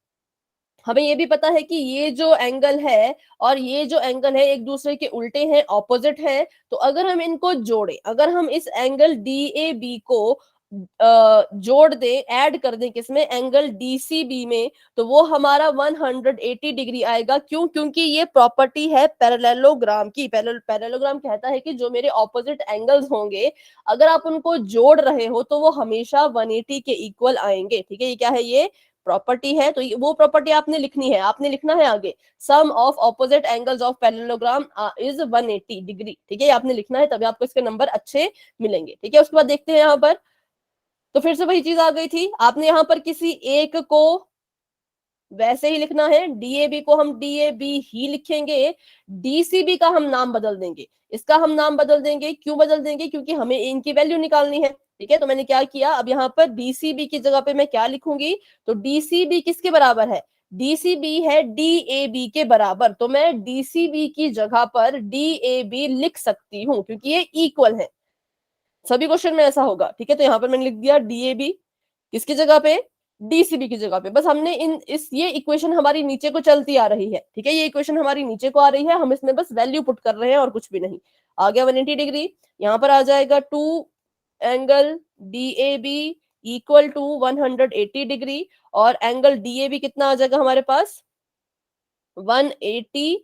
हमें ये भी पता है कि ये जो एंगल है और ये जो एंगल है एक दूसरे के उल्टे हैं, ऑपोजिट है। तो अगर हम इनको जोड़ें, अगर हम इस एंगल DAB को जोड़ दें, ऐड कर दें किसमें, एंगल DCB में, तो वो हमारा 180 डिग्री आएगा। क्यों, क्योंकि ये प्रॉपर्टी है पैरेललोग्राम की। पैरेललोग्राम कहता है कि जो मेरे ऑपोजिट एंगल्स होंगे, अगर आप उनको जोड़ रहे हो तो वो हमेशा 180 के इक्वल आएंगे, ठीक है। ये क्या है, ये प्रॉपर्टी है। तो वो प्रॉपर्टी आपने लिखनी है, आपने लिखना है आगे, sum of opposite angles of parallelogram is 180 degree, ठीक है। आपने लिखना है, तभी आपको इसके नंबर अच्छे मिलेंगे, ठीक है। उसके बाद देखते हैं यहाँ पर, तो फिर से वही चीज आ गई थी। आपने यहाँ पर किसी एक को वैसे ही लिखना है, DAB को हम DAB ही लिखेंगे, DCB का हम नाम बदल देंगे, इसका हम नाम बदल देंगे। क्यों बदल देंगे, क्योंकि हमें इनकी वैल्यू निकालनी है, ठीक है। तो मैंने क्या किया, अब यहाँ पर DCB की जगह पे मैं क्या लिखूंगी, तो DCB किसके बराबर है, डीसीबी है डीएबी के बराबर, तो मैं डीसीबी की जगह पर डीएबी लिख सकती हूँ क्योंकि ये इक्वल है। सभी क्वेश्चन में ऐसा होगा, ठीक है। तो यहाँ पर मैंने लिख दिया डीएबी किसकी जगह पे, डीसीबी की जगह पे। बस हमने ये इक्वेशन हमारी नीचे को चलती आ रही है, ठीक है। ये इक्वेशन हमारी नीचे को आ रही है, हम इसमें बस वैल्यू पुट कर रहे हैं और कुछ भी नहीं। आ गया 180 डिग्री, यहाँ पर आ जाएगा 2 angle DAB equal to 180 degree, और एंगल डीएबी कितना आ जाएगा हमारे पास 180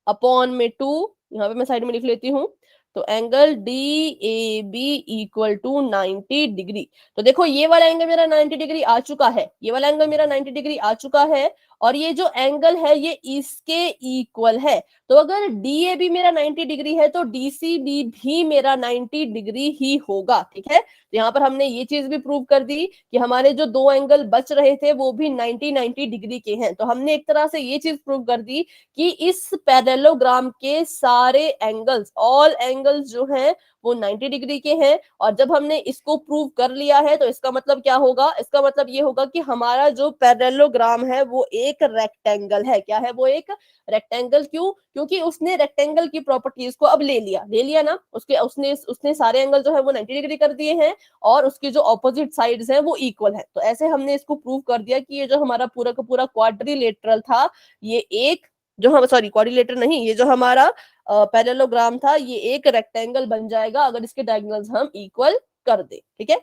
अपॉन में 2, यहाँ पे मैं साइड में लिख लेती हूँ। तो angle D A B equal to 90 degree. तो देखो ये वाला एंगल मेरा 90 डिग्री आ चुका है, ये वाला एंगल मेरा 90 डिग्री आ चुका है, और ये जो एंगल है ये इसके इक्वल है। तो अगर डीएबी मेरा 90 डिग्री है तो डीसीबी भी मेरा 90 डिग्री ही होगा, ठीक है। तो यहाँ पर हमने ये चीज भी प्रूव कर दी कि हमारे जो दो एंगल बच रहे थे वो भी 90 डिग्री के हैं। तो हमने एक तरह से ये चीज प्रूव कर दी कि इस पैरेललोग्राम के सारे एंगल्स, ऑल एंगल्स जो हैं वो 90 डिग्री के हैं। और जब हमने इसको प्रूव कर लिया है तो इसका मतलब क्या होगा, इसका मतलब ये होगा कि हमारा जो पैरेललोग्राम है वो एक रेक्टेंगल है। क्या है वो, एक रेक्टेंगल। क्यों, क्योंकि उसने रेक्टेंगल की प्रॉपर्टीज को अब ले लिया ना, उसने सारे एंगल जो है वो 90 डिग्री कर दिए हैं और उसकी जो ऑपोजिट साइड्स हैं वो इक्वल है। तो ऐसे हमने इसको प्रूव कर दिया कि ये जो हमारा पूरा का पूरा क्वाड्रिलेटरल था, ये एक जो हम सॉरी क्वाड्रिलेटर नहीं, ये जो हमारा पैरेललोग्राम था ये एक रेक्टेंगल बन जाएगा अगर इसके डायगोनल्स हम इक्वल कर दे, ठीक है।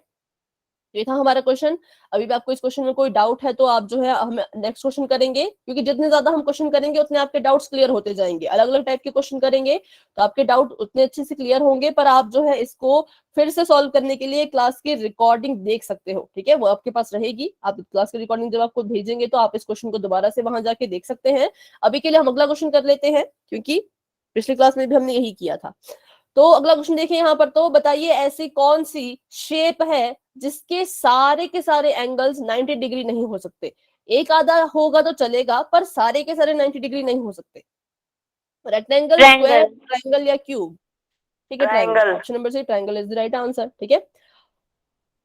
ये था हमारा क्वेश्चन। अभी भी आपको इस क्वेश्चन में कोई डाउट है तो आप जो है हम नेक्स्ट क्वेश्चन करेंगे, क्योंकि जितने ज्यादा हम क्वेश्चन करेंगे उतने आपके डाउट्स क्लियर होते जाएंगे। अलग अलग टाइप के क्वेश्चन करेंगे तो आपके डाउट उतने अच्छे से क्लियर होंगे, पर आप जो है इसको फिर से सॉल्व करने के लिए क्लास की रिकॉर्डिंग देख सकते हो, ठीक है। वो आपके पास रहेगी, आप क्लास की रिकॉर्डिंग जब आपको भेजेंगे तो आप इस क्वेश्चन को दोबारा से वहां जाके देख सकते हैं। अभी के लिए हम अगला क्वेश्चन कर लेते हैं, क्योंकि पिछली क्लास में भी हमने यही किया था। तो अगला क्वेश्चन देखिए यहाँ पर, तो बताइए ऐसी कौन सी शेप है जिसके सारे के सारे एंगल्स 90 डिग्री नहीं हो सकते। एक आधा होगा तो चलेगा, पर सारे के सारे 90 डिग्री नहीं हो सकते। रेक्टेंगल, स्क्वायर, ट्रायंगल या क्यूब, ठीक है। Triangle, option number C triangle is the right answer, ठीक है।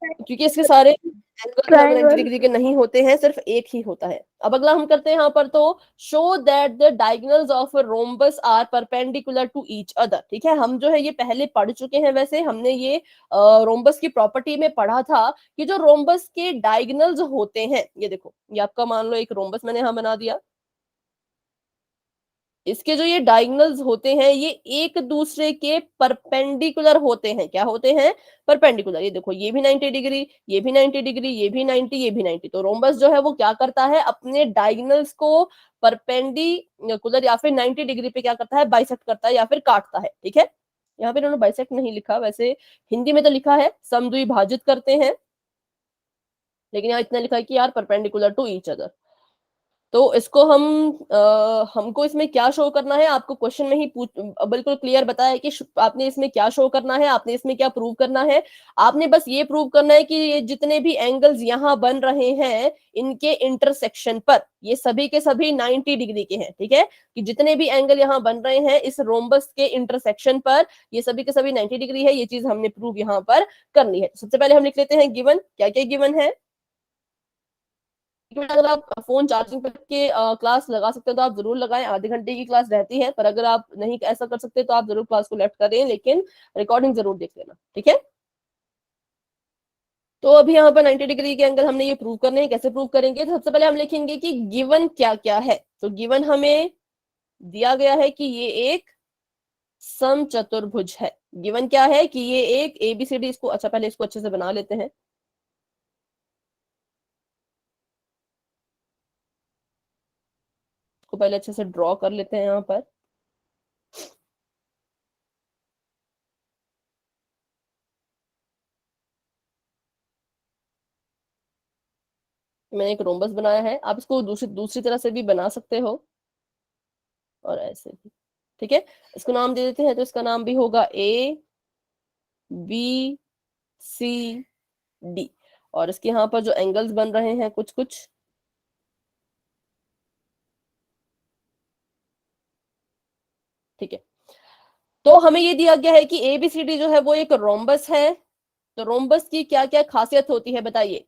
क्योंकि इसके सारे एंगल 90 डिग्री के नहीं होते हैं, सिर्फ एक ही होता है। अब अगला हम करते हैं यहाँ पर, तो show that the diagonals of a rhombus are perpendicular to each other, ठीक है। हम जो है ये पहले पढ़ चुके हैं, वैसे हमने ये रोम्बस की प्रॉपर्टी में पढ़ा था कि जो रोम्बस के डायगोनल्स होते हैं, ये देखो ये आपका मान लो एक रोम्बस मैंने यहाँ बना दिया, इसके जो ये डायगोनल्स होते हैं ये एक दूसरे के परपेंडिकुलर होते हैं। क्या होते हैं, परपेंडिकुलर। ये देखो ये भी 90 डिग्री, ये भी 90 डिग्री, ये भी 90, ये भी 90। तो रोम्बस जो है वो क्या करता है, अपने डायगोनल्स को परपेंडिकुलर या फिर 90 डिग्री पे क्या करता है, बाइसेक्ट करता है या फिर काटता है, ठीक है। यहाँ पे इन्होंने बाइसेक्ट नहीं लिखा, वैसे हिंदी में तो लिखा है समद्विभाजित करते हैं, लेकिन यहाँ इतना लिखा है कि यार परपेंडिकुलर टू ईच अदर। तो इसको हमको इसमें क्या शो करना है, आपको क्वेश्चन में ही बिल्कुल क्लियर बताया कि आपने इसमें क्या शो करना है, आपने इसमें क्या प्रूव करना है। आपने बस ये प्रूव करना है कि ये जितने भी एंगल्स यहाँ बन रहे हैं इनके इंटरसेक्शन पर ये सभी के सभी 90 डिग्री के हैं, ठीक है। कि जितने भी एंगल यहाँ बन रहे हैं इस रोम्बस के इंटरसेक्शन पर ये सभी के सभी 90 डिग्री है, ये चीज हमने प्रूव यहाँ पर करनी है। सबसे पहले हम लिख लेते हैं गिवन, क्या क्या गिवन है। अगर आप फोन चार्जिंग करके क्लास लगा सकते हो तो आप जरूर लगाएं, आधे घंटे की क्लास रहती है, पर अगर आप नहीं ऐसा कर सकते तो आप जरूर क्लास को लेफ्ट करें, लेकिन रिकॉर्डिंग जरूर देख लेना, ठीक है। तो अभी यहाँ पर 90 डिग्री के एंगल हमने ये प्रूव करने हैं। कैसे प्रूव करेंगे, तो सबसे पहले हम लिखेंगे कि गिवन क्या क्या है। तो गिवन हमें दिया गया है कि ये एक समचतुर्भुज है। गिवन क्या है कि ये एक एबीसीडी, इसको अच्छा पहले इसको अच्छे से बना लेते हैं। इसको पहले अच्छे से ड्रॉ कर लेते हैं यहाँ पर। मैंने एक रोम्बस बनाया है, आप इसको दूसरी तरह से भी बना सकते हो और ऐसे भी, ठीक है। इसको नाम दे देते हैं, तो इसका नाम भी होगा ए बी सी डी, और इसके यहाँ पर जो एंगल्स बन रहे हैं कुछ कुछ, ठीक है। तो हमें ये दिया गया है कि एबीसीडी जो है वो एक रोम्बस है। तो रोम्बस की क्या क्या खासियत होती है बताइए।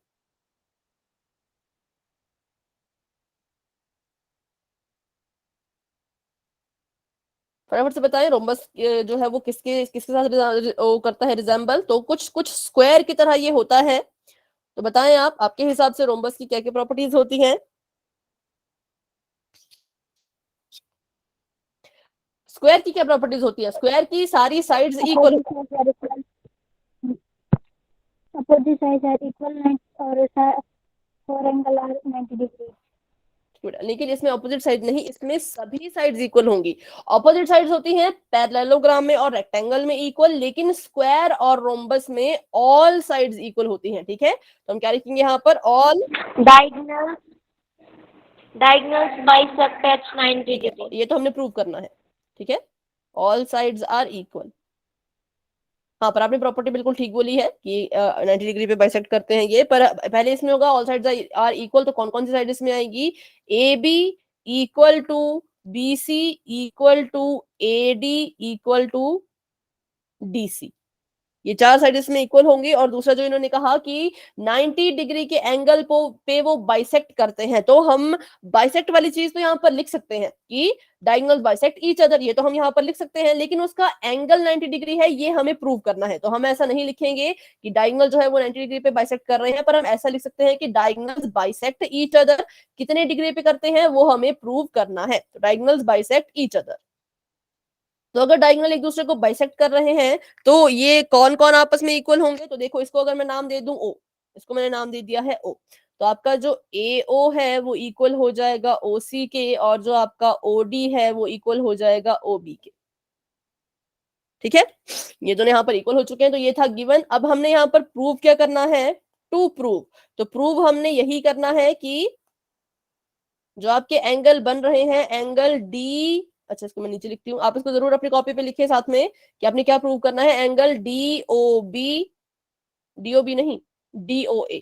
फटाफट से बताएं रोम्बस जो है वो किसके किसके साथ वो करता है रिजेंबल, तो कुछ कुछ स्क्वायर की तरह ये होता है। तो बताएं आप, आपके हिसाब से रोम्बस की क्या क्या प्रॉपर्टीज होती हैं? स्क्वायर की क्या प्रॉपर्टीज होती है? स्क्वायर की सारी sides equal, opposite sides are equal और four angle are 90 degree. लेकिन इसमें ऑपोजिट साइड नहीं, इसमें सभी साइड्स इक्वल होंगी। ऑपोजिट साइड्स होती हैं पैरेललोग्राम में और रेक्टेंगल में इक्वल, लेकिन स्क्वायर और रोम्बस में ऑल साइड्स इक्वल होती हैं। ठीक है, तो हम क्या लिखेंगे यहाँ पर? All Diagonals bisect at 90 degree. ये तो हमने प्रूव करना है। ठीक है, ऑल साइड्स आर इक्वल। हाँ, पर आपने प्रॉपर्टी बिल्कुल ठीक बोली है कि 90 डिग्री पे बाइसेक्ट करते हैं ये, पर पहले इसमें होगा ऑल साइड्स आर इक्वल, तो कौन कौन सी साइड इसमें आएगी? A B equal to B C equal to A D equal to D C, ये चार साइड इसमें इक्वल होंगी। और दूसरा जो इन्होंने कहा कि 90 डिग्री के एंगल पे वो बाइसेक्ट करते हैं, तो हम बाइसेक्ट वाली चीज तो यहाँ पर लिख सकते हैं कि डायगोनल्स बाइसेक्ट ईच अदर, ये तो हम यहाँ पर लिख सकते हैं, लेकिन उसका एंगल 90 डिग्री है ये हमें प्रूव करना है। तो हम ऐसा नहीं लिखेंगे कि डायगोनल जो है वो 90 डिग्री पे बाइसेक्ट कर रहे हैं, पर हम ऐसा लिख सकते हैं कि डायगोनल्स बाइसेक्ट ईच अदर, कितने डिग्री पे करते हैं वो हमें प्रूव करना है। तो डायगोनल्स बाइसेक्ट ईच अदर, तो अगर डायगोनल एक दूसरे को बाइसेक्ट कर रहे हैं तो ये कौन कौन आपस में इक्वल होंगे? तो देखो, इसको अगर मैं नाम दे दूं ओ, इसको मैंने नाम दे दिया है ओ, तो आपका जो AO है वो इक्वल हो जाएगा OC के, और जो आपका OD है वो इक्वल हो जाएगा OB के। ठीक है, ये दोनों यहाँ पर इक्वल हो चुके हैं, तो ये था गिवन। अब हमने यहाँ पर प्रूव क्या करना है? To prove. तो प्रूव हमने यही करना है कि जो आपके एंगल बन रहे हैं, एंगल डी, अच्छा इसको मैं नीचे लिखती हूँ, आप इसको जरूर अपनी कॉपी पे लिखिए साथ में कि आपने क्या प्रूव करना है। एंगल DOB, DOB नहीं DOA,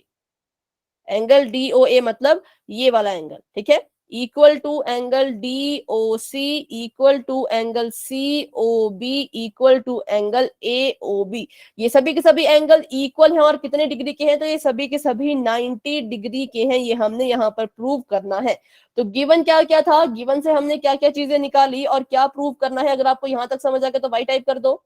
एंगल DOA मतलब ये वाला एंगल, ठीक है, equal to angle DOC equal to angle COB equal to angle AOB। ये सभी के सभी एंगल इक्वल हैं और कितने डिग्री के हैं? तो ये सभी के सभी 90 डिग्री के हैं, ये हमने यहाँ पर प्रूव करना है। तो गिवन क्या क्या था? गिवन से हमने क्या क्या चीजें निकाली और क्या प्रूव करना है? अगर आपको यहां तक समझ आ गया तो वाई टाइप कर दो।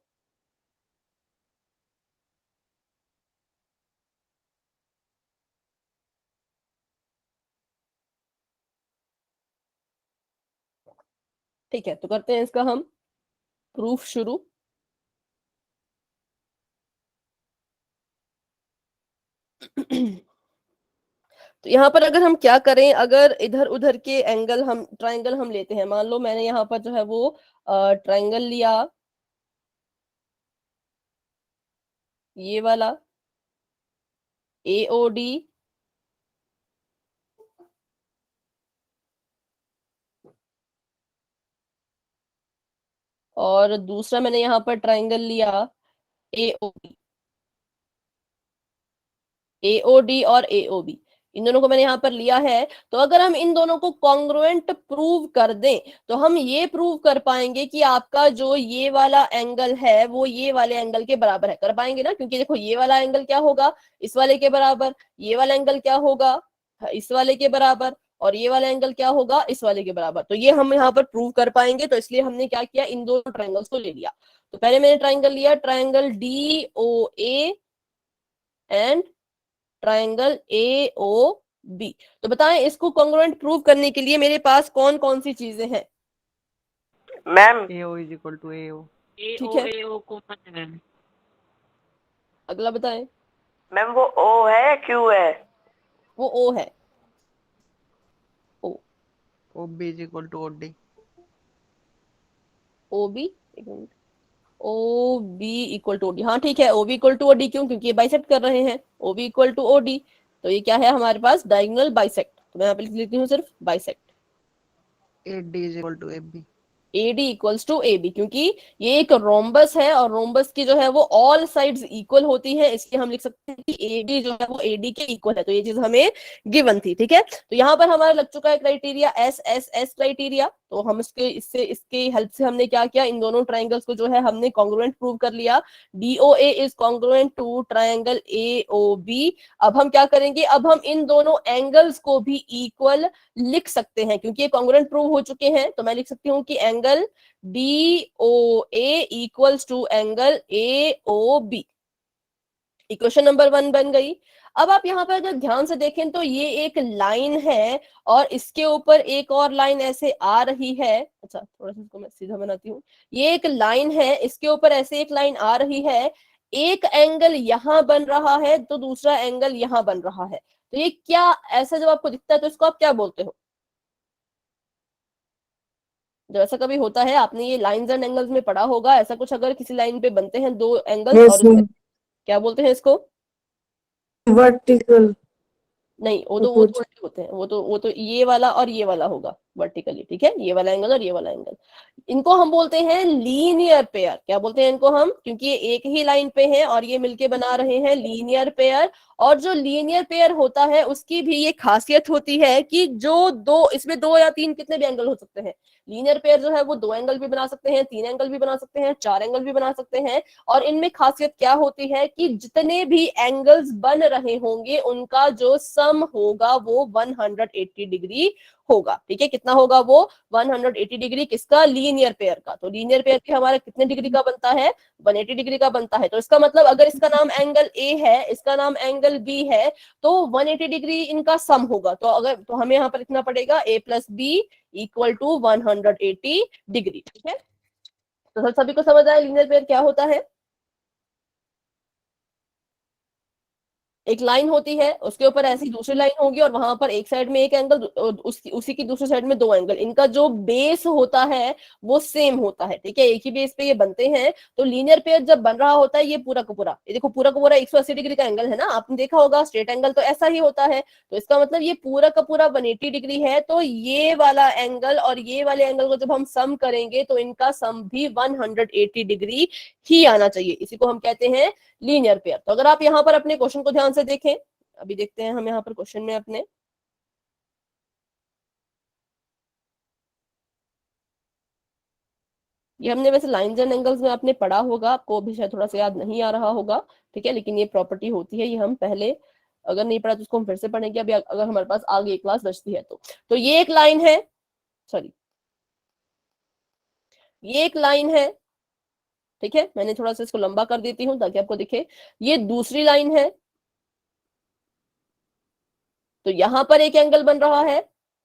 ठीक है, तो करते हैं इसका हम प्रूफ शुरू। तो यहाँ पर अगर हम क्या करें, अगर इधर उधर के एंगल हम ट्रायंगल हम लेते हैं, मान लो मैंने यहाँ पर जो है वो ट्रायंगल लिया, ये वाला AOD, और दूसरा मैंने यहाँ पर ट्रायंगल लिया AOD, AOD और AOB, इन दोनों को मैंने यहाँ पर लिया है। तो अगर हम इन दोनों को कॉन्ग्रुएंट प्रूव कर दें तो हम ये प्रूव कर पाएंगे कि आपका जो ये वाला एंगल है वो ये वाले एंगल के बराबर है। कर पाएंगे ना, क्योंकि देखो ये वाला एंगल क्या होगा? इस वाले के बराबर। ये वाला एंगल क्या होगा? इस वाले के बराबर। और ये वाला एंगल क्या होगा? इस वाले के बराबर। तो ये हम यहाँ पर प्रूव कर पाएंगे, तो इसलिए हमने क्या किया, इन दोनों ट्रायंगल्स को ले लिया। तो पहले मैंने ट्रायंगल लिया, triangle DOA and triangle AOB। तो बताएं इसको कॉन्ग्रुएंट प्रूव करने के लिए मेरे पास कौन कौन सी चीजें हैं? Ma'am AO is equal to AO. ठीक है, अगला बताएं। मैम वो O है Q है? वो O है, OB is equal to OD. OB, एक minute, OB equal to OD, हाँ ठीक है, OB इक्वल टू OD, क्यों? क्योंकि ये बाइसेक्ट कर रहे हैं, OB इक्वल टू OD। तो ये क्या है हमारे पास? Diagonal bisect. तो मैं यहाँ पे लिख लेती हूँ सिर्फ bisect. AD is equal to AB. AD equals to AB, क्योंकि ये एक रोम्बस है और रोम्बस की जो है वो ऑल साइड्स इक्वल होती है, इसलिए हम लिख सकते हैं कि AB जो है वो AD के इक्वल है। तो ये चीज हमें गिवन थी, ठीक है। तो यहाँ पर हमारा लग चुका है क्राइटेरिया, SSS क्राइटेरिया। तो हम इससे इसके हेल्प से हमने क्या किया, इन दोनों ट्राइंगल्स को जो है हमने कॉन्ग्रुएंट प्रूव कर लिया। DOA is congruent to triangle AOB। अब हम क्या करेंगे, अब हम इन दोनों एंगल्स को भी इक्वल लिख सकते हैं क्योंकि ये कॉन्ग्रुएंट प्रूव हो चुके हैं। तो मैं लिख सकती हूँ कि angle DOA equals to angle AOB। Equation number 1 बन गई। अब आप यहाँ पर अगर ध्यान से देखें तो ये एक लाइन है और इसके ऊपर एक और लाइन ऐसे आ रही है। अच्छा, थोड़ा सा इसको मैं सीधा बनाती हूँ। ये एक लाइन है, इसके ऊपर ऐसे एक लाइन आ रही है, एक एंगल यहाँ बन रहा है तो दूसरा एंगल यहाँ बन रहा है। तो ये क्या, ऐसा जब आपको दिखता है तो इसको आप क्या बोलते हो? जब ऐसा कभी होता है, आपने ये लाइंस एंड एंगल्स में पढ़ा होगा, ऐसा कुछ अगर किसी लाइन पे बनते हैं दो एंगल्स यस और उसमें क्या बोलते हैं इसको? वर्टिकल नहीं, वो तो उल्टे होते हैं, वो तो ये वाला और ये वाला होगा वर्टिकली, ठीक है, ये वाला एंगल और ये वाला एंगल। इनको हम बोलते हैं लीनियर पेयर। क्या बोलते हैं इनको हम? क्योंकि ये एक ही लाइन पे हैं और ये मिलके बना रहे हैं लीनियर पेयर। और जो लीनियर पेयर होता है उसकी भी ये खासियत होती है कि जो दो, इसमें 2 या 3 कितने भी एंगल हो सकते हैं। लीनियर पेयर जो है वो 2 एंगल भी बना सकते हैं, 3 एंगल भी बना सकते हैं, 4 एंगल भी बना सकते हैं। और इनमें खासियत क्या होती है कि जितने भी एंगल्स बन रहे होंगे उनका जो सम होगा वो 180 डिग्री होगा। ठीक है, कितना होगा वो? 180 डिग्री। किसका? लीनियर पेयर का। तो लीनियर पेयर के हमारा कितने डिग्री का बनता है? 180 डिग्री का बनता है। तो इसका मतलब अगर इसका नाम एंगल A है, इसका नाम एंगल B है, तो 180 डिग्री इनका सम होगा। तो अगर, तो हमें यहाँ पर लिखना पड़ेगा A + B equal to 180 degree. ठीक है, तो सभी को समझ आया लीनियर पेयर क्या होता है? एक लाइन होती है, उसके ऊपर ऐसी दूसरी लाइन होगी और वहां पर एक साइड में एक एंगल, उसी की दूसरी साइड में 2 एंगल। इनका जो बेस होता है वो सेम होता है। ठीक है, एक ही बेस पे ये बनते हैं। तो लीनियर पेयर जब बन रहा होता है, ये पूरा का पूरा, ये देखो पूरा का पूरा 180 डिग्री का एंगल है ना, आपने देखा होगा स्ट्रेट एंगल तो ऐसा ही होता है। तो इसका मतलब ये पूरा का पूरा 180 डिग्री है। तो ये वाला एंगल और ये वाले एंगल को जब हम सम करेंगे तो इनका सम भी 180 डिग्री ही आना चाहिए। इसी को हम कहते हैं लीनियर पेयर। तो अगर आप यहाँ पर अपने क्वेश्चन को ध्यान से देखें, अभी देखते हैं हम यहाँ पर क्वेश्चन में अपने, ये हमने वैसे लाइंस एंड एंगल्स में आपने पढ़ा होगा, आपको अभी शायद थोड़ा सा याद नहीं आ रहा होगा। ठीक है, लेकिन ये प्रॉपर्टी होती है, ये हम पहले, अगर नहीं पढ़ा तो उसको हम फिर से पढ़ेंगे अभी, अगर हमारे पास आगे क्लास बचती है तो ये एक लाइन है, सॉरी, ये एक लाइन है। ठीक है, मैंने थोड़ा सा इसको लंबा कर देती हूँ ताकि आपको दिखे। ये दूसरी लाइन है, तो यहां पर एक एंगल बन रहा है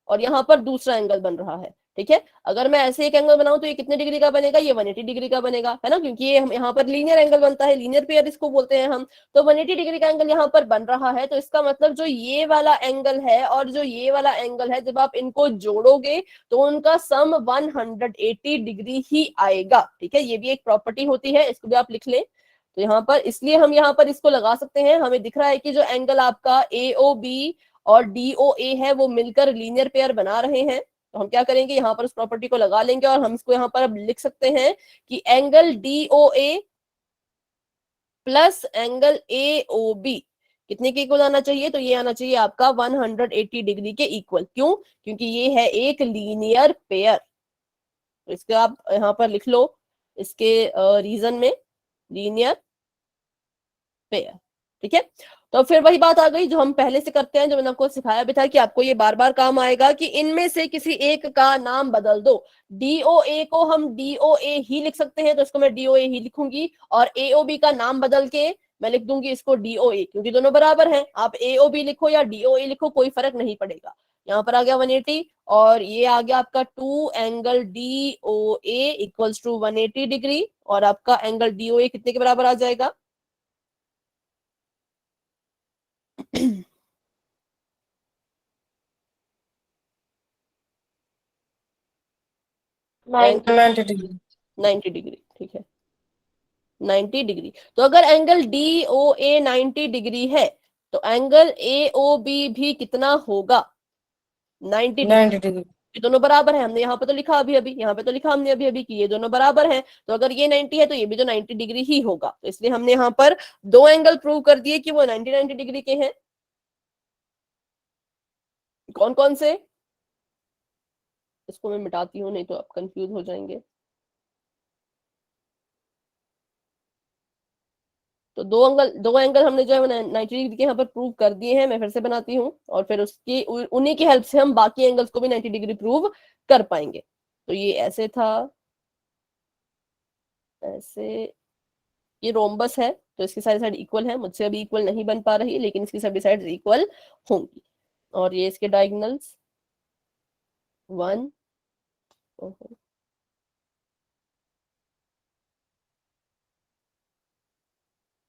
और यहां पर दूसरा एंगल बन रहा है। ठीक है, अगर मैं ऐसे एक एंगल बनाऊं तो ये कितने डिग्री का बनेगा? ये 180 डिग्री का बनेगा, है ना, क्योंकि ये यहाँ पर लीनियर एंगल बनता है, लीनियर पेयर इसको बोलते हैं हम। तो 180 डिग्री का एंगल यहाँ पर बन रहा है। तो इसका मतलब जो ये वाला एंगल है और जो ये वाला एंगल है, जब आप इनको जोड़ोगे तो उनका सम 180 डिग्री ही आएगा। ठीक है, ये भी एक प्रॉपर्टी होती है, इसको भी आप लिख लें। तो यहाँ पर, इसलिए हम यहाँ पर इसको लगा सकते हैं। हमें दिख रहा है कि जो एंगल आपका AOB और DOA है वो मिलकर लीनियर पेयर बना रहे हैं। तो हम क्या करेंगे, यहाँ पर उस प्रॉपर्टी को लगा लेंगे और हम इसको यहाँ पर अब लिख सकते हैं कि angle DOA plus angle AOB कितने के इक्वल आना चाहिए? तो ये आना चाहिए आपका 180 डिग्री के इक्वल। क्यों? क्योंकि ये है एक लीनियर पेयर। तो इसके आप यहाँ पर लिख लो, इसके रीजन में लीनियर पेयर। ठीक है, तो फिर वही बात आ गई जो हम पहले से करते हैं, जो मैंने आपको सिखाया भी था कि आपको ये बार बार काम आएगा कि इनमें से किसी एक का नाम बदल दो। DOA को हम DOA ही लिख सकते हैं, तो इसको मैं DOA ही लिखूंगी। और AOB का नाम बदल के मैं लिख दूंगी इसको DOA, क्योंकि दोनों बराबर हैं। आप AOB लिखो या DOA लिखो, कोई फर्क नहीं पड़ेगा। यहाँ पर आ गया 180 और ये आ गया आपका 2 angle DOA equals to 180 degree. और आपका एंगल DOA कितने के बराबर आ जाएगा? 90 डिग्री 90 डिग्री। ठीक है, 90 डिग्री। तो अगर एंगल DOA 90 डिग्री है तो एंगल AOB भी कितना होगा? 90 डिग्री। 90 डिग्री ये दोनों बराबर है, हमने यहाँ पे तो लिखा अभी अभी, यहाँ पे तो लिखा हमने अभी अभी कि ये दोनों बराबर हैं। तो अगर ये 90 है तो ये भी जो 90 डिग्री ही होगा। तो इसलिए हमने यहाँ पर 2 एंगल प्रूव कर दिए कि वो 90 डिग्री के हैं। कौन कौन से? इसको मैं मिटाती हूँ, नहीं तो आप कंफ्यूज हो जाएंगे। तो दो एंगल हमने जो है 90 डिग्री के यहाँ पर प्रूव कर दिए हैं। मैं फिर से बनाती हूँ और फिर उसकी उन्हीं की हेल्प से हम बाकी एंगल्स को भी 90 डिग्री प्रूव कर पाएंगे। तो ये ऐसे था, ऐसे, ये रोम्बस है तो इसकी सारी साइड इक्वल है। मुझसे अभी इक्वल नहीं बन पा रही, लेकिन इसकी सभी साइड इक्वल होंगी। और ये इसके डायगोनल्स 1,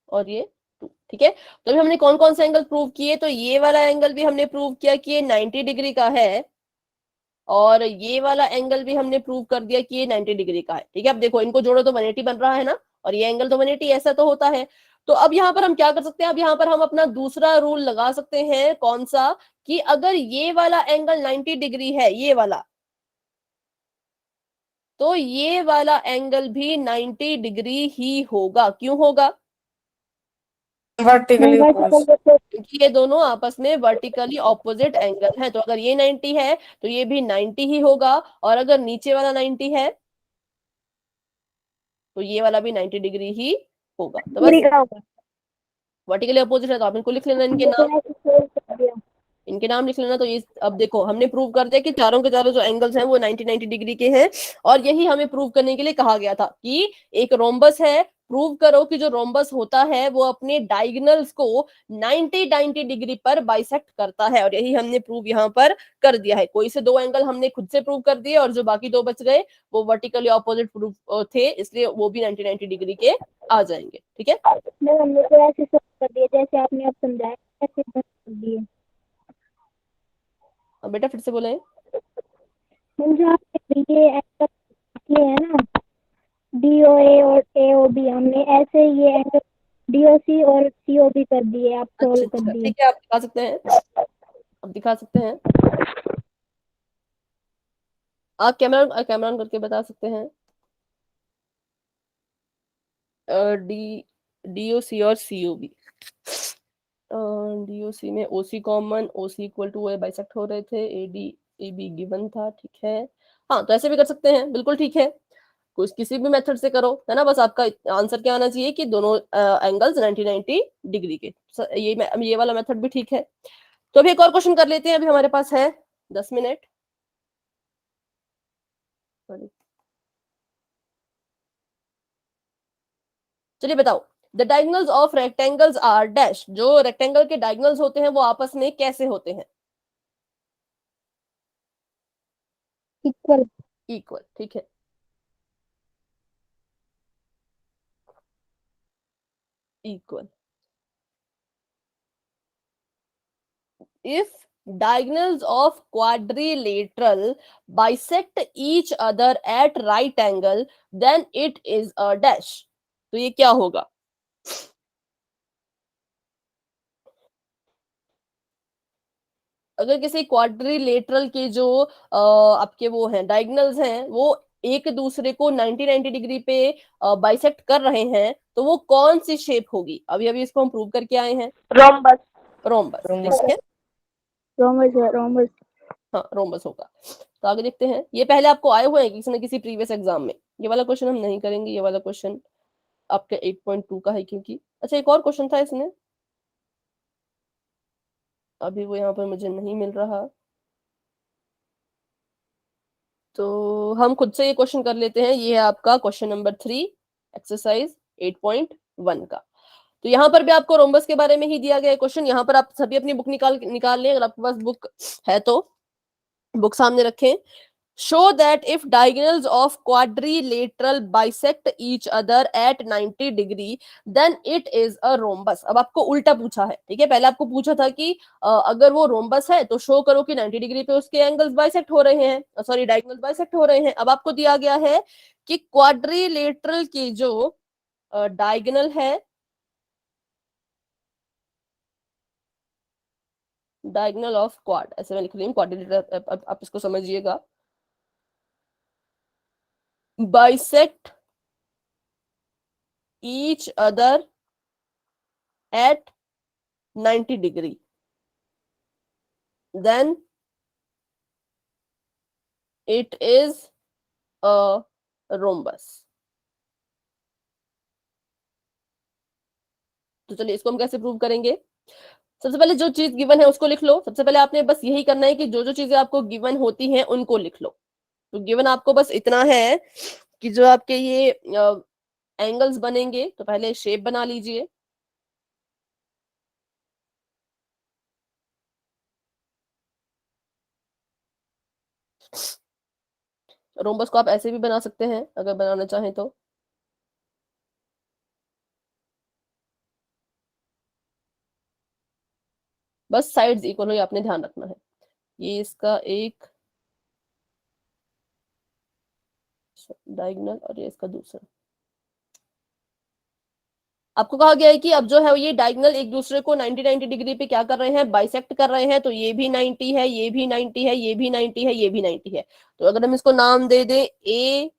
और ये 2। ठीक है, तो अभी हमने कौन कौन से एंगल प्रूव किए? तो ये वाला एंगल भी हमने प्रूव किया कि ये 90 डिग्री का है, और ये वाला एंगल भी हमने प्रूव कर दिया कि ये 90 डिग्री का है। ठीक है, अब देखो इनको जोड़ो तो 180 बन रहा है ना, और ये एंगल तो 180, ऐसा तो होता है। तो अब यहाँ पर हम क्या कर सकते हैं? अब यहाँ पर हम अपना दूसरा रूल लगा सकते हैं। कौन सा? कि अगर ये वाला एंगल 90 डिग्री है, ये वाला, तो ये वाला एंगल भी 90 डिग्री ही होगा। क्यों होगा? वर्टिकली क्योंकि ये दोनों आपस में वर्टिकली ऑपोजिट एंगल है। तो अगर ये 90 है तो ये भी 90 ही होगा, और अगर नीचे वाला 90 है तो ये वाला भी 90 डिग्री ही होगा। तो बस वर्टिकली अपोजिट है तो आप इनको लिख लेना, इनके नाम लिख लेना। तो ये अब देखो हमने प्रूव कर दिया कि चारों के चारों जो एंगल्स हैं वो 90 डिग्री के हैं, और यही हमें प्रूव करने के लिए कहा गया था कि एक रोम्बस है, प्रूव करो कि जो रोम्बस होता है वो अपने डायगोनल्स को 90 डिग्री पर बाइसेक्ट करता है। और यही हमने प्रूव यहाँ पर कर दिया है। कोई से दो एंगल हमने खुद से प्रूव कर दिए, और जो बाकी दो बच गए वो वर्टिकली ऑपोजिट प्रूव थे, इसलिए वो भी 90 डिग्री के आ जाएंगे। ठीक है, हमने तो ऐसे सब कर दिए जैसे आपने अब समझाया, ऐसे कर दिए। अब बेटा फिर से बोले। जो आपने ये एंगल किए हैं ना, DOA और AOB, हमने ऐसे ये एंगल DOC और COB कर दिए, आप सोल्व कर दिए। ठीक है, आप दिखा सकते हैं, आप दिखा सकते हैं, आप कैमरा ऑन करके बता सकते हैं। डी DOC और COB, DOC में OC common, OC equal to A bisect हो रहे थे, AD AB गिवन था। ठीक है, हाँ, तो ऐसे भी कर सकते हैं, बिल्कुल ठीक है। कुछ किसी भी मेथड से करो, है ना, बस आपका आंसर क्या आना चाहिए कि दोनों एंगल्स 90 डिग्री के। ये वाला मेथड भी ठीक है। तो अभी एक और क्वेश्चन कर लेते हैं, अभी हमारे पास है 10 मिनट। चलिए बताओ, the diagonals of rectangles are dash. जो रेक्टेंगल के डायगोनल्स होते हैं वो आपस में कैसे होते हैं? इक्वल। इक्वल, ठीक है, equal. If diagonals of quadrilateral bisect each other at right angle, then it is a dash. तो ये क्या होगा? अगर किसी क्वाड्रिलेटरल के जो आपके वो हैं डायगोनल्स हैं, वो एक दूसरे को 90 डिग्री पे बाइसेक्ट कर रहे हैं, तो वो कौन सी शेप होगी? अभी अभी इसको हम प्रूव करके आए हैं। रोम्बस। रोम्बस, ठीक है, रोम्बस। हाँ, रोम्बस होगा। तो आगे देखते हैं, ये पहले आपको आए हुए हैं किसी न किसी प्रीवियस एग्जाम में। ये वाला क्वेश्चन हम नहीं करेंगे, ये वाला क्वेश्चन आपके 8.2 का है क्योंकि, अच्छा, एक और क्वेश्चन था इसमें, अभी वो यहाँ पर मुझे नहीं मिल रहा, तो हम खुद से ये क्वेश्चन कर लेते हैं। ये है आपका क्वेश्चन नंबर 3, एक्सरसाइज 8.1 का। तो यहाँ पर भी आपको रोम्बस के बारे में ही दिया गया क्वेश्चन। यहाँ पर आप सभी अपनी बुक निकाल लें, अगर आपके पास बुक है तो बुक सामने रखें। Show that if diagonals of quadrilateral bisect each other at 90 degree, then it is a rhombus. अब आपको उल्टा पूछा है, ठीक है, पहले आपको पूछा था कि अगर वो रोम्बस है तो शो करो कि 90 डिग्री पे उसके एंगल्स बाइसेक्ट हो रहे हैं, सॉरी, डायगोनल्स बाइसेक्ट हो रहे हैं। अब आपको दिया गया है कि क्वाड्रिलेटरल की जो डायगोनल है, डायगोनल ऑफ क्वाड, ऐसे मैं लिख रही हूँ क्वाड्रिलेटरल, आप इसको समझिएगा, bisect each other at 90 degree, then it is a rhombus. तो चलिए इसको हम कैसे प्रूव करेंगे। सबसे पहले जो चीज गिवन है उसको लिख लो। सबसे पहले आपने बस यही करना है कि जो जो चीजें आपको गिवन होती हैं उनको लिख लो। तो गिवन आपको बस इतना है कि जो आपके ये एंगल्स बनेंगे, तो पहले शेप बना लीजिए। रोम्बस को आप ऐसे भी बना सकते हैं अगर बनाना चाहें तो। बस साइड्स इक्वल हो ये आपने ध्यान रखना है। ये इसका एक डायगोनल और ये इसका दूसरा। आपको कहा गया है कि अब जो है ये डायगोनल एक दूसरे को 90 डिग्री पे क्या कर रहे हैं, बाइसेक्ट कर रहे हैं। तो ये भी 90 है, ये भी 90 है, ये भी 90 है, ये भी 90 है। तो अगर हम इसको नाम दे दें ए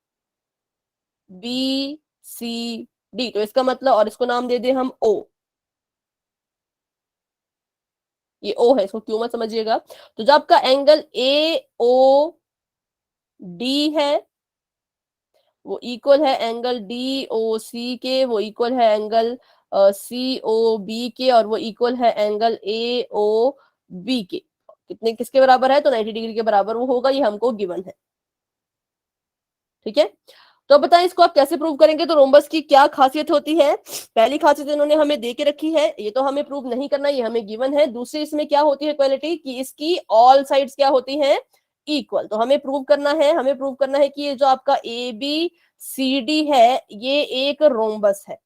बी सी डी, तो इसका मतलब, और इसको नाम दे दें हम ओ, ये ओ है, इसको क्यों मत समझिएगा। तो जो आपका एंगल ए ओ डी है वो इक्वल है एंगल डी ओ सी के, वो इक्वल है एंगल सी ओ बी के, और वो इक्वल है एंगल ए ओ बी के। कितने किसके बराबर है, तो 90 डिग्री के बराबर वो होगा, ये हमको गिवन है। ठीक है, तो बताएं इसको आप कैसे प्रूव करेंगे। तो रोम्बस की क्या खासियत होती है। पहली खासियत इन्होंने हमें दे के रखी है, ये तो हमें प्रूव नहीं करना, ये हमें गिवन है। दूसरी इसमें क्या होती है क्वालिटी, कि इसकी ऑल साइड्स क्या होती हैं, इक्वल। तो हमें प्रूव करना है, हमें प्रूव करना है कि ये जो आपका ए बी सी डी है ये एक रोम्बस है।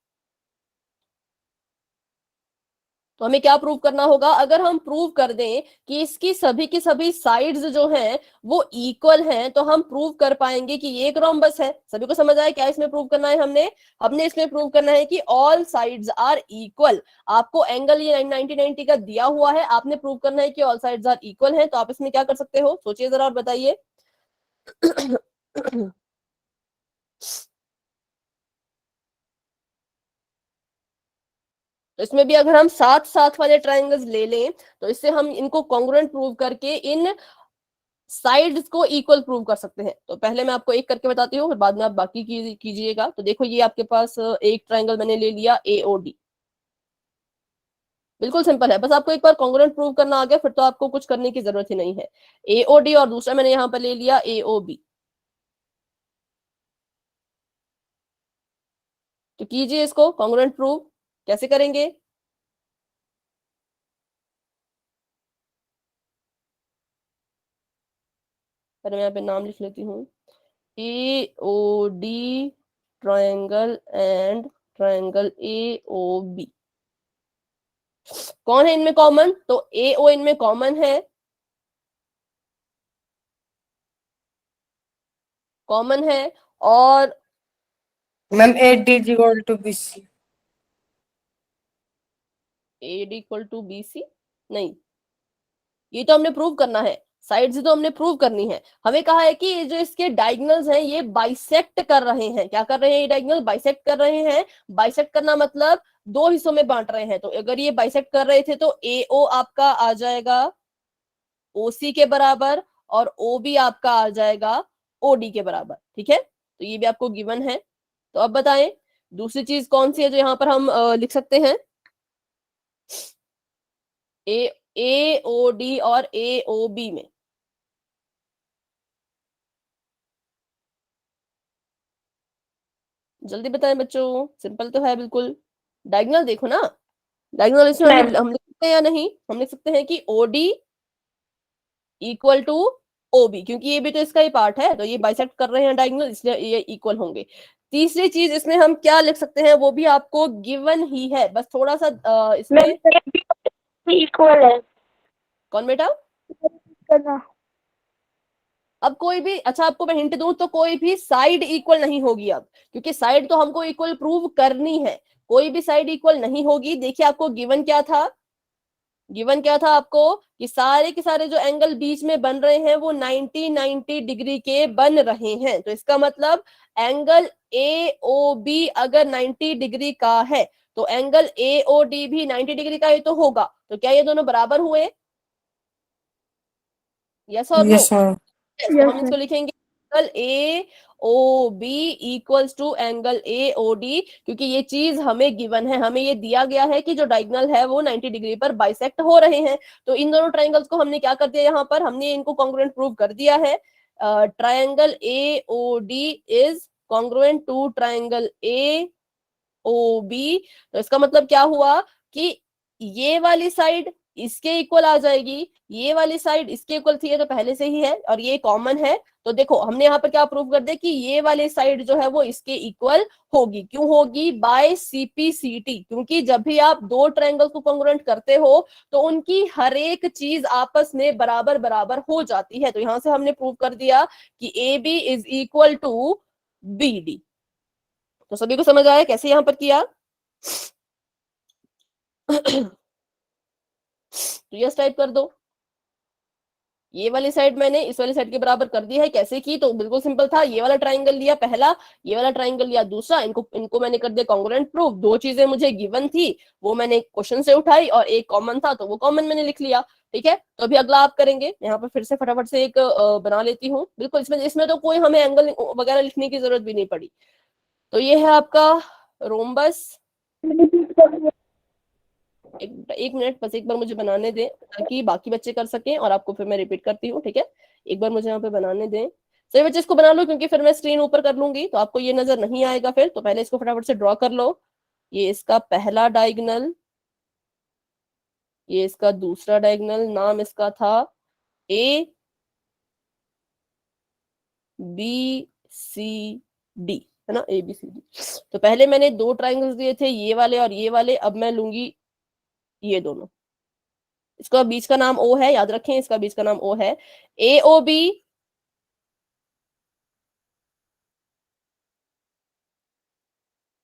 तो हमें क्या प्रूव करना होगा। अगर हम प्रूव कर दें कि इसकी सभी की सभी साइड्स जो हैं वो इक्वल हैं, तो हम प्रूव कर पाएंगे कि ये एक रोम्बस है। सभी को समझ आया क्या इसमें प्रूव करना है। हमने हमने इसमें प्रूव करना है कि ऑल साइड्स आर इक्वल। आपको एंगल ये 90 का दिया हुआ है, आपने प्रूव करना है कि ऑल साइड्स आर इक्वल हैं। तो आप इसमें क्या कर सकते हो, सोचिए जरा और बताइए। तो इसमें भी अगर हम साथ साथ वाले ट्रायंगल्स ले लें, तो इससे हम इनको कॉन्ग्रुएंट प्रूव करके इन साइड्स को इक्वल प्रूव कर सकते हैं। तो पहले मैं आपको एक करके बताती हूँ, फिर बाद में आप बाकी कीजिएगा। तो देखो ये आपके पास एक ट्रायंगल मैंने ले लिया एओडी, बिल्कुल सिंपल है। बस आपको एक बार कॉन्ग्रुएंट प्रूव करना आ गया, फिर तो आपको कुछ करने की जरूरत ही नहीं है। एओडी और दूसरा मैंने यहाँ पर ले लिया एओबी। तो कीजिए इसको कॉन्ग्रुएंट प्रूव, कैसे करेंगे। पहले मैं यहाँ पे नाम लिख लेती हूँ, AOD triangle and triangle AOB. कौन है इनमें कॉमन, तो एओ इनमें कॉमन है, कॉमन है। और ma'am A D equal to B C. AD equal to B C, नहीं, ये तो हमने प्रूव करना है। साइड से तो हमने प्रूव करनी है। हमें कहा है कि ये जो इसके डायगोनल्स हैं ये बाइसेक्ट कर रहे हैं। क्या कर रहे हैं, ये डायगोनल बाइसेक्ट कर रहे हैं। बाइसेक्ट करना मतलब दो हिस्सों में बांट रहे हैं। तो अगर ये बाइसेक्ट कर रहे थे तो एओ आपका आ जाएगा ओसी के बराबर, और ओ भी आपका आ जाएगा ओडी के बराबर। ठीक है, तो ये भी आपको गिवन है। तो अब बताएं दूसरी चीज कौन सी है जो यहाँ पर हम लिख सकते हैं। ए ओ डी और ए ओ बी में जल्दी बताएं बच्चों, सिंपल तो है बिल्कुल। डायगोनल देखो ना, डायगोनल इसमें हम लिख सकते हैं या नहीं, हम लिख सकते हैं कि ओडी इक्वल टू ओबी, क्योंकि ये भी तो इसका ही पार्ट है। तो ये बाइसेक्ट कर रहे हैं डायगोनल, इसलिए ये इक्वल होंगे। तीसरी चीज इसमें हम क्या लिख सकते हैं, वो भी आपको गिवन ही है, बस थोड़ा सा इसमें इक्वल है कौन बेटा। करना। अब कोई भी, अच्छा आपको मैं हिंट दूं तो कोई भी साइड इक्वल नहीं होगी अब, क्योंकि साइड तो हमको इक्वल प्रूव करनी है। कोई भी साइड इक्वल नहीं होगी। देखिए आपको गिवन क्या था, गिवन क्या था आपको, कि सारे के सारे जो एंगल बीच में बन रहे हैं वो 90 डिग्री के बन रहे हैं। तो इसका मतलब एंगल ए ओ बी अगर 90 डिग्री का है तो एंगल ए ओ डी भी 90 डिग्री का ही तो होगा। तो क्या ये दोनों बराबर हुए, यस और नो। Yes sir. तो हम इसको लिखेंगे angle A O B equals to angle A O D, क्योंकि ये चीज हमें गिवन है, हमें ये दिया गया है कि जो डायगोनल है वो 90 डिग्री पर बाइसेक्ट हो रहे हैं। तो इन दोनों ट्राइंगल्स को हमने क्या कर दिया, यहाँ पर हमने इनको कॉन्ग्रुएंट प्रूव कर दिया है। Triangle A O D is congruent to triangle A O B. तो इसका मतलब क्या हुआ कि ये वाली साइड इसके इक्वल आ जाएगी, ये वाली साइड इसके इक्वल थी, ये तो पहले से ही है और ये कॉमन है। तो देखो हमने यहाँ पर क्या प्रूव कर दिया कि ये वाली साइड जो है वो इसके इक्वल होगी। क्यों होगी? बाय सीपीसीटी, क्योंकि जब भी आप दो ट्रायंगल को कॉन्ग्रुएंट करते हो तो उनकी हर एक चीज आपस में बराबर बराबर हो जाती है। तो यहां से हमने प्रूव कर दिया कि A B is equal to B D. तो सभी को समझ आया कैसे यहां पर किया? तो यस टाइप कर दो। ये वाली साइड मैंने इस वाली साइड के बराबर कर दी है। कैसे की? तो बिल्कुल सिंपल था, ये वाला ट्राइंगल लिया पहला, ये वाला ट्राइंगल लिया दूसरा, इनको मैंने कर दिया कॉन्ग्रुएंट प्रूफ। दो चीजें मुझे गिवन थी वो मैंने क्वेश्चन से उठाई और एक कॉमन था तो वो कॉमन मैंने लिख लिया। ठीक है, तो अभी अगला आप करेंगे। यहाँ पर फिर से फटाफट से एक बना लेती हूँ। बिल्कुल इसमें तो कोई हमें एंगल वगैरह लिखने की जरूरत भी नहीं पड़ी। तो ये है आपका रोम्बस। एक मिनट बस, एक बार मुझे बनाने दें ताकि बाकी बच्चे कर सकें और आपको फिर मैं रिपीट करती हूँ। ठीक है, एक बार मुझे यहाँ पे बनाने दें। सभी बच्चे इसको बना लो, क्योंकि फिर मैं स्क्रीन ऊपर कर लूंगी तो आपको ये नजर नहीं आएगा फिर। तो पहले इसको फटाफट से ड्रॉ कर लो। ये इसका पहला डायगोनल, ये इसका दूसरा डायगोनल, नाम इसका था ए बी सी डी, है ना, ए बी सी डी। तो पहले मैंने दो ट्राइंगल्स दिए थे, ये वाले और ये वाले। अब मैं लूंगी ये दोनों। इसका बीच का नाम ओ है, याद रखें, इसका बीच का नाम ओ है। ए ओ बी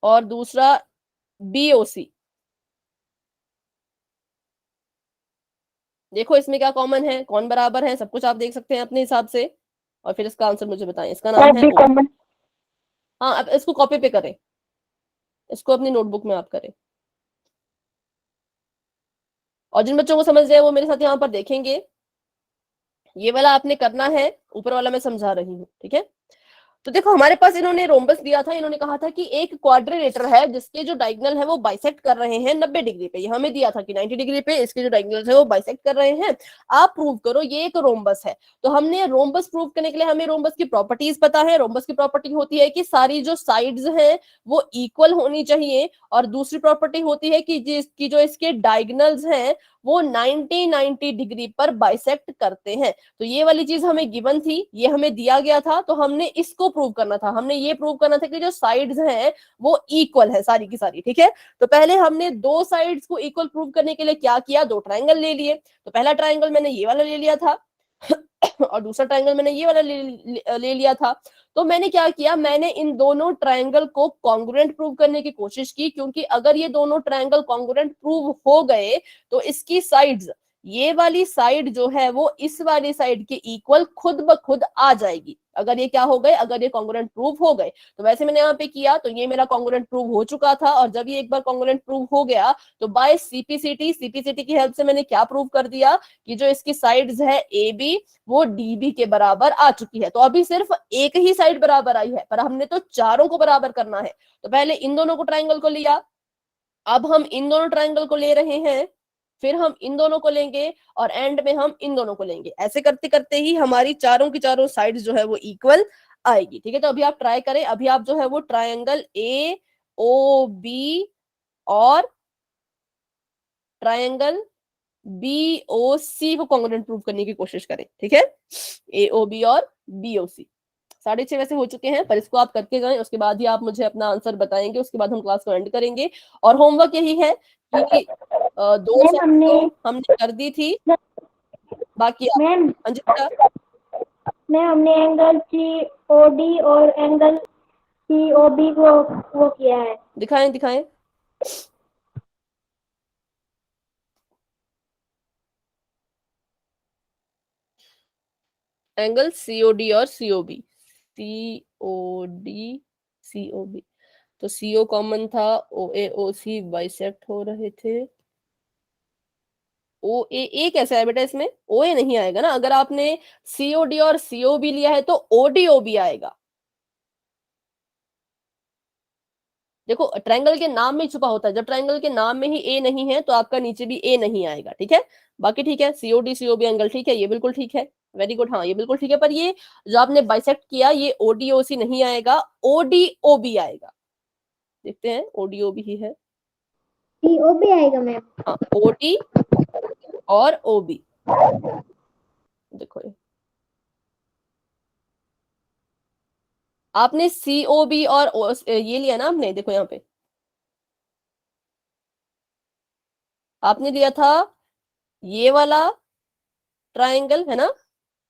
और दूसरा बी ओ सी। देखो इसमें क्या कॉमन है, कौन बराबर है, सब कुछ आप देख सकते हैं अपने हिसाब से। और फिर इसका आंसर मुझे बताएं। इसका नाम है O। हाँ, अब इसको कॉपी पे करें, इसको अपनी नोटबुक में आप करें। और जिन बच्चों को समझ जाए वो मेरे साथ यहाँ पर देखेंगे। ये वाला आपने करना है, ऊपर वाला मैं समझा रही हूँ। ठीक है, तो देखो हमारे पास इन्होंने रोम्बस दिया था। इन्होंने कहा था कि एक क्वाड्रिलेटर है जिसके जो डायगोनल है वो बाइसेक्ट कर रहे हैं 90 डिग्री पे। ये हमें दिया था कि 90 डिग्री पे इसके जो डायगोनल है वो बाइसेक्ट कर रहे हैं। आप प्रूव करो ये एक रोम्बस है। तो हमने रोम्बस प्रूव करने के लिए हमें रोम्बस की प्रॉपर्टीज पता है। रोम्बस की प्रॉपर्टी होती है कि सारी जो साइड्स हैं वो इक्वल होनी चाहिए। और दूसरी प्रॉपर्टी होती है कि जिसकी जो इसके डायगोनल्स हैं वो 90 डिग्री पर बाइसेक्ट करते हैं। तो ये वाली चीज हमें गिवन थी, ये हमें दिया गया था। तो हमने इसको प्रूव करना था। हमने ये प्रूव करना था कि जो साइड्स हैं वो इक्वल है सारी की सारी। ठीक है, तो पहले हमने दो साइड्स को इक्वल प्रूव करने के लिए क्या किया, दो ट्रायंगल ले लिए। तो पहला ट्रायंगल मैंने ये वाला ले लिया था और दूसरा ट्रायंगल मैंने ये वाला ले लिया था। तो मैंने क्या किया, मैंने इन दोनों ट्रायंगल को कॉन्ग्रुएंट प्रूव करने की कोशिश की, क्योंकि अगर ये दोनों ट्रायंगल कॉन्ग्रुएंट प्रूव हो गए तो इसकी साइड्स, ये वाली साइड जो है वो इस वाली साइड के इक्वल खुद ब खुद आ जाएगी। अगर ये क्या हो गए, अगर ये कॉन्ग्रुएंट प्रूव हो गए। तो वैसे मैंने यहाँ पे किया तो ये मेरा कॉन्ग्रुएंट प्रूव हो चुका था। और जब ये एक बार कॉन्ग्रुएंट प्रूव हो गया तो बाय सीपीसीटी की हेल्प से मैंने क्या प्रूव कर दिया कि जो इसकी साइड्स है ए बी वो डी बी के बराबर आ चुकी है। तो अभी सिर्फ एक ही साइड बराबर आई है, पर हमने तो चारों को बराबर करना है। तो पहले इन दोनों को ट्राइंगल को लिया, अब हम इन दोनों ट्राइंगल को ले रहे हैं, फिर हम इन दोनों को लेंगे और एंड में हम इन दोनों को लेंगे। ऐसे करते करते ही हमारी चारों की चारों साइड्स जो है वो इक्वल आएगी। ठीक है, तो अभी आप ट्राई करें। अभी आप जो है वो ट्रायंगल ए ओ बी और ट्रायंगल बी ओ सी को कॉन्ग्रुएंट प्रूव करने की कोशिश करें। ठीक है, ए ओ बी और बी ओ सी 6:30 वैसे हो चुके हैं, पर इसको आप करके जाएं, उसके बाद ही आप मुझे अपना आंसर बताएंगे। उसके बाद हम क्लास को एंड करेंगे। और होमवर्क यही है कि दो मैम, हमने कर दी थी, बाकी मैम अंजिता। हमने एंगल सी ओ डी और एंगल सी ओ बी को वो किया है। दिखाएं दिखाएं। एंगल सीओडी और सीओबी, सीओडी सीओबी। तो सीओ कॉमन था, ओ ए ओ सी बाइसेक्ट हो रहे थे। ओ ए कैसे है बेटा, इसमें ओ ए नहीं आएगा ना। अगर आपने सीओडी और सीओबी लिया है तो ओडीओबी आएगा। देखो ट्रायंगल के नाम में छुपा होता है, जब ट्रायंगल के नाम में ही ए नहीं है तो आपका नीचे भी ए नहीं आएगा, ठीक है। बाकी ठीक है, सीओडी सीओबी एंगल ठीक है, ये बिल्कुल ठीक है, वेरी गुड, हाँ ये बिल्कुल ठीक है। पर ये जो आपने बाइसेक्ट किया ये ओडीओसी नहीं आएगा, ओडीओबी आएगा। देखते हैं, ओडीओबी ही है, COB आएगा मैम। हाँ ओडी और ओबी। देखो आपने सीओबी और ये लिया ना आपने, देखो यहाँ पे आपने लिया था ये वाला ट्रायंगल है ना,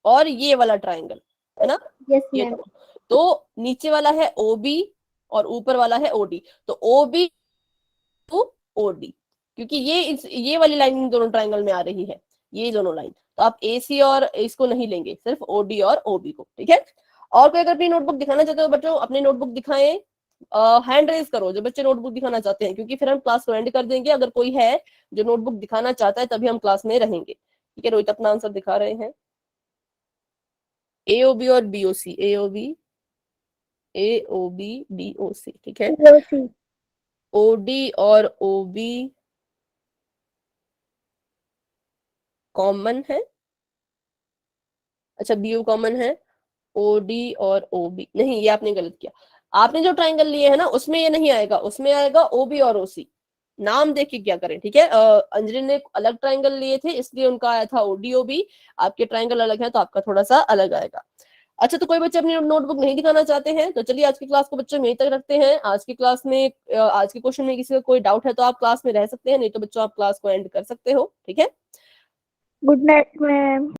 और ये वाला ट्रायंगल है ना, यस ये मैम। तो नीचे वाला है ओबी और ऊपर वाला है ओडी, तो ओबी टू ओडी, क्योंकि ये वाली लाइन इन दोनों ट्रायंगल में आ रही है, ये दोनों लाइन, तो आप एसी और इसको नहीं लेंगे, सिर्फ ओडी और ओबी को, ठीक है। और कोई अगर अपनी नोटबुक दिखाना चाहते हो बच्चों, अपनी नोटबुक दिखाएं, हैंड रेज करो जो बच्चे नोटबुक दिखाना चाहते हैं, क्योंकि फिर हम क्लास को एंड कर देंगे। अगर कोई है जो नोटबुक दिखाना चाहता है तभी हम क्लास में रहेंगे, ठीक है। रोहित अपना आंसर दिखा रहे हैं, एओबी और बीओसी, एओबी एओबी बीओसी, ठीक है। COC। ओडी और ओबी कॉमन है, अच्छा बीओ कॉमन है, ओडी और ओबी नहीं, ये आपने गलत किया। आपने जो ट्रायंगल लिए है ना उसमें ये नहीं आएगा, उसमें आएगा ओबी और ओसी। नाम देख के क्या करें, ठीक है। अंजलि ने अलग ट्रायंगल लिए थे इसलिए उनका आया था ओडीओबी, आपके ट्रायंगल अलग है तो आपका थोड़ा सा अलग आएगा। अच्छा, तो कोई बच्चे अपनी नोटबुक नहीं दिखाना चाहते हैं तो चलिए आज की क्लास को बच्चों यहीं तक रखते हैं। आज की क्लास में आज के क्वेश्चन में किसी का कोई डाउट है तो आप क्लास में रह सकते हैं, नहीं तो बच्चों आप क्लास को एंड कर सकते हो, ठीक है। Good night ma'am.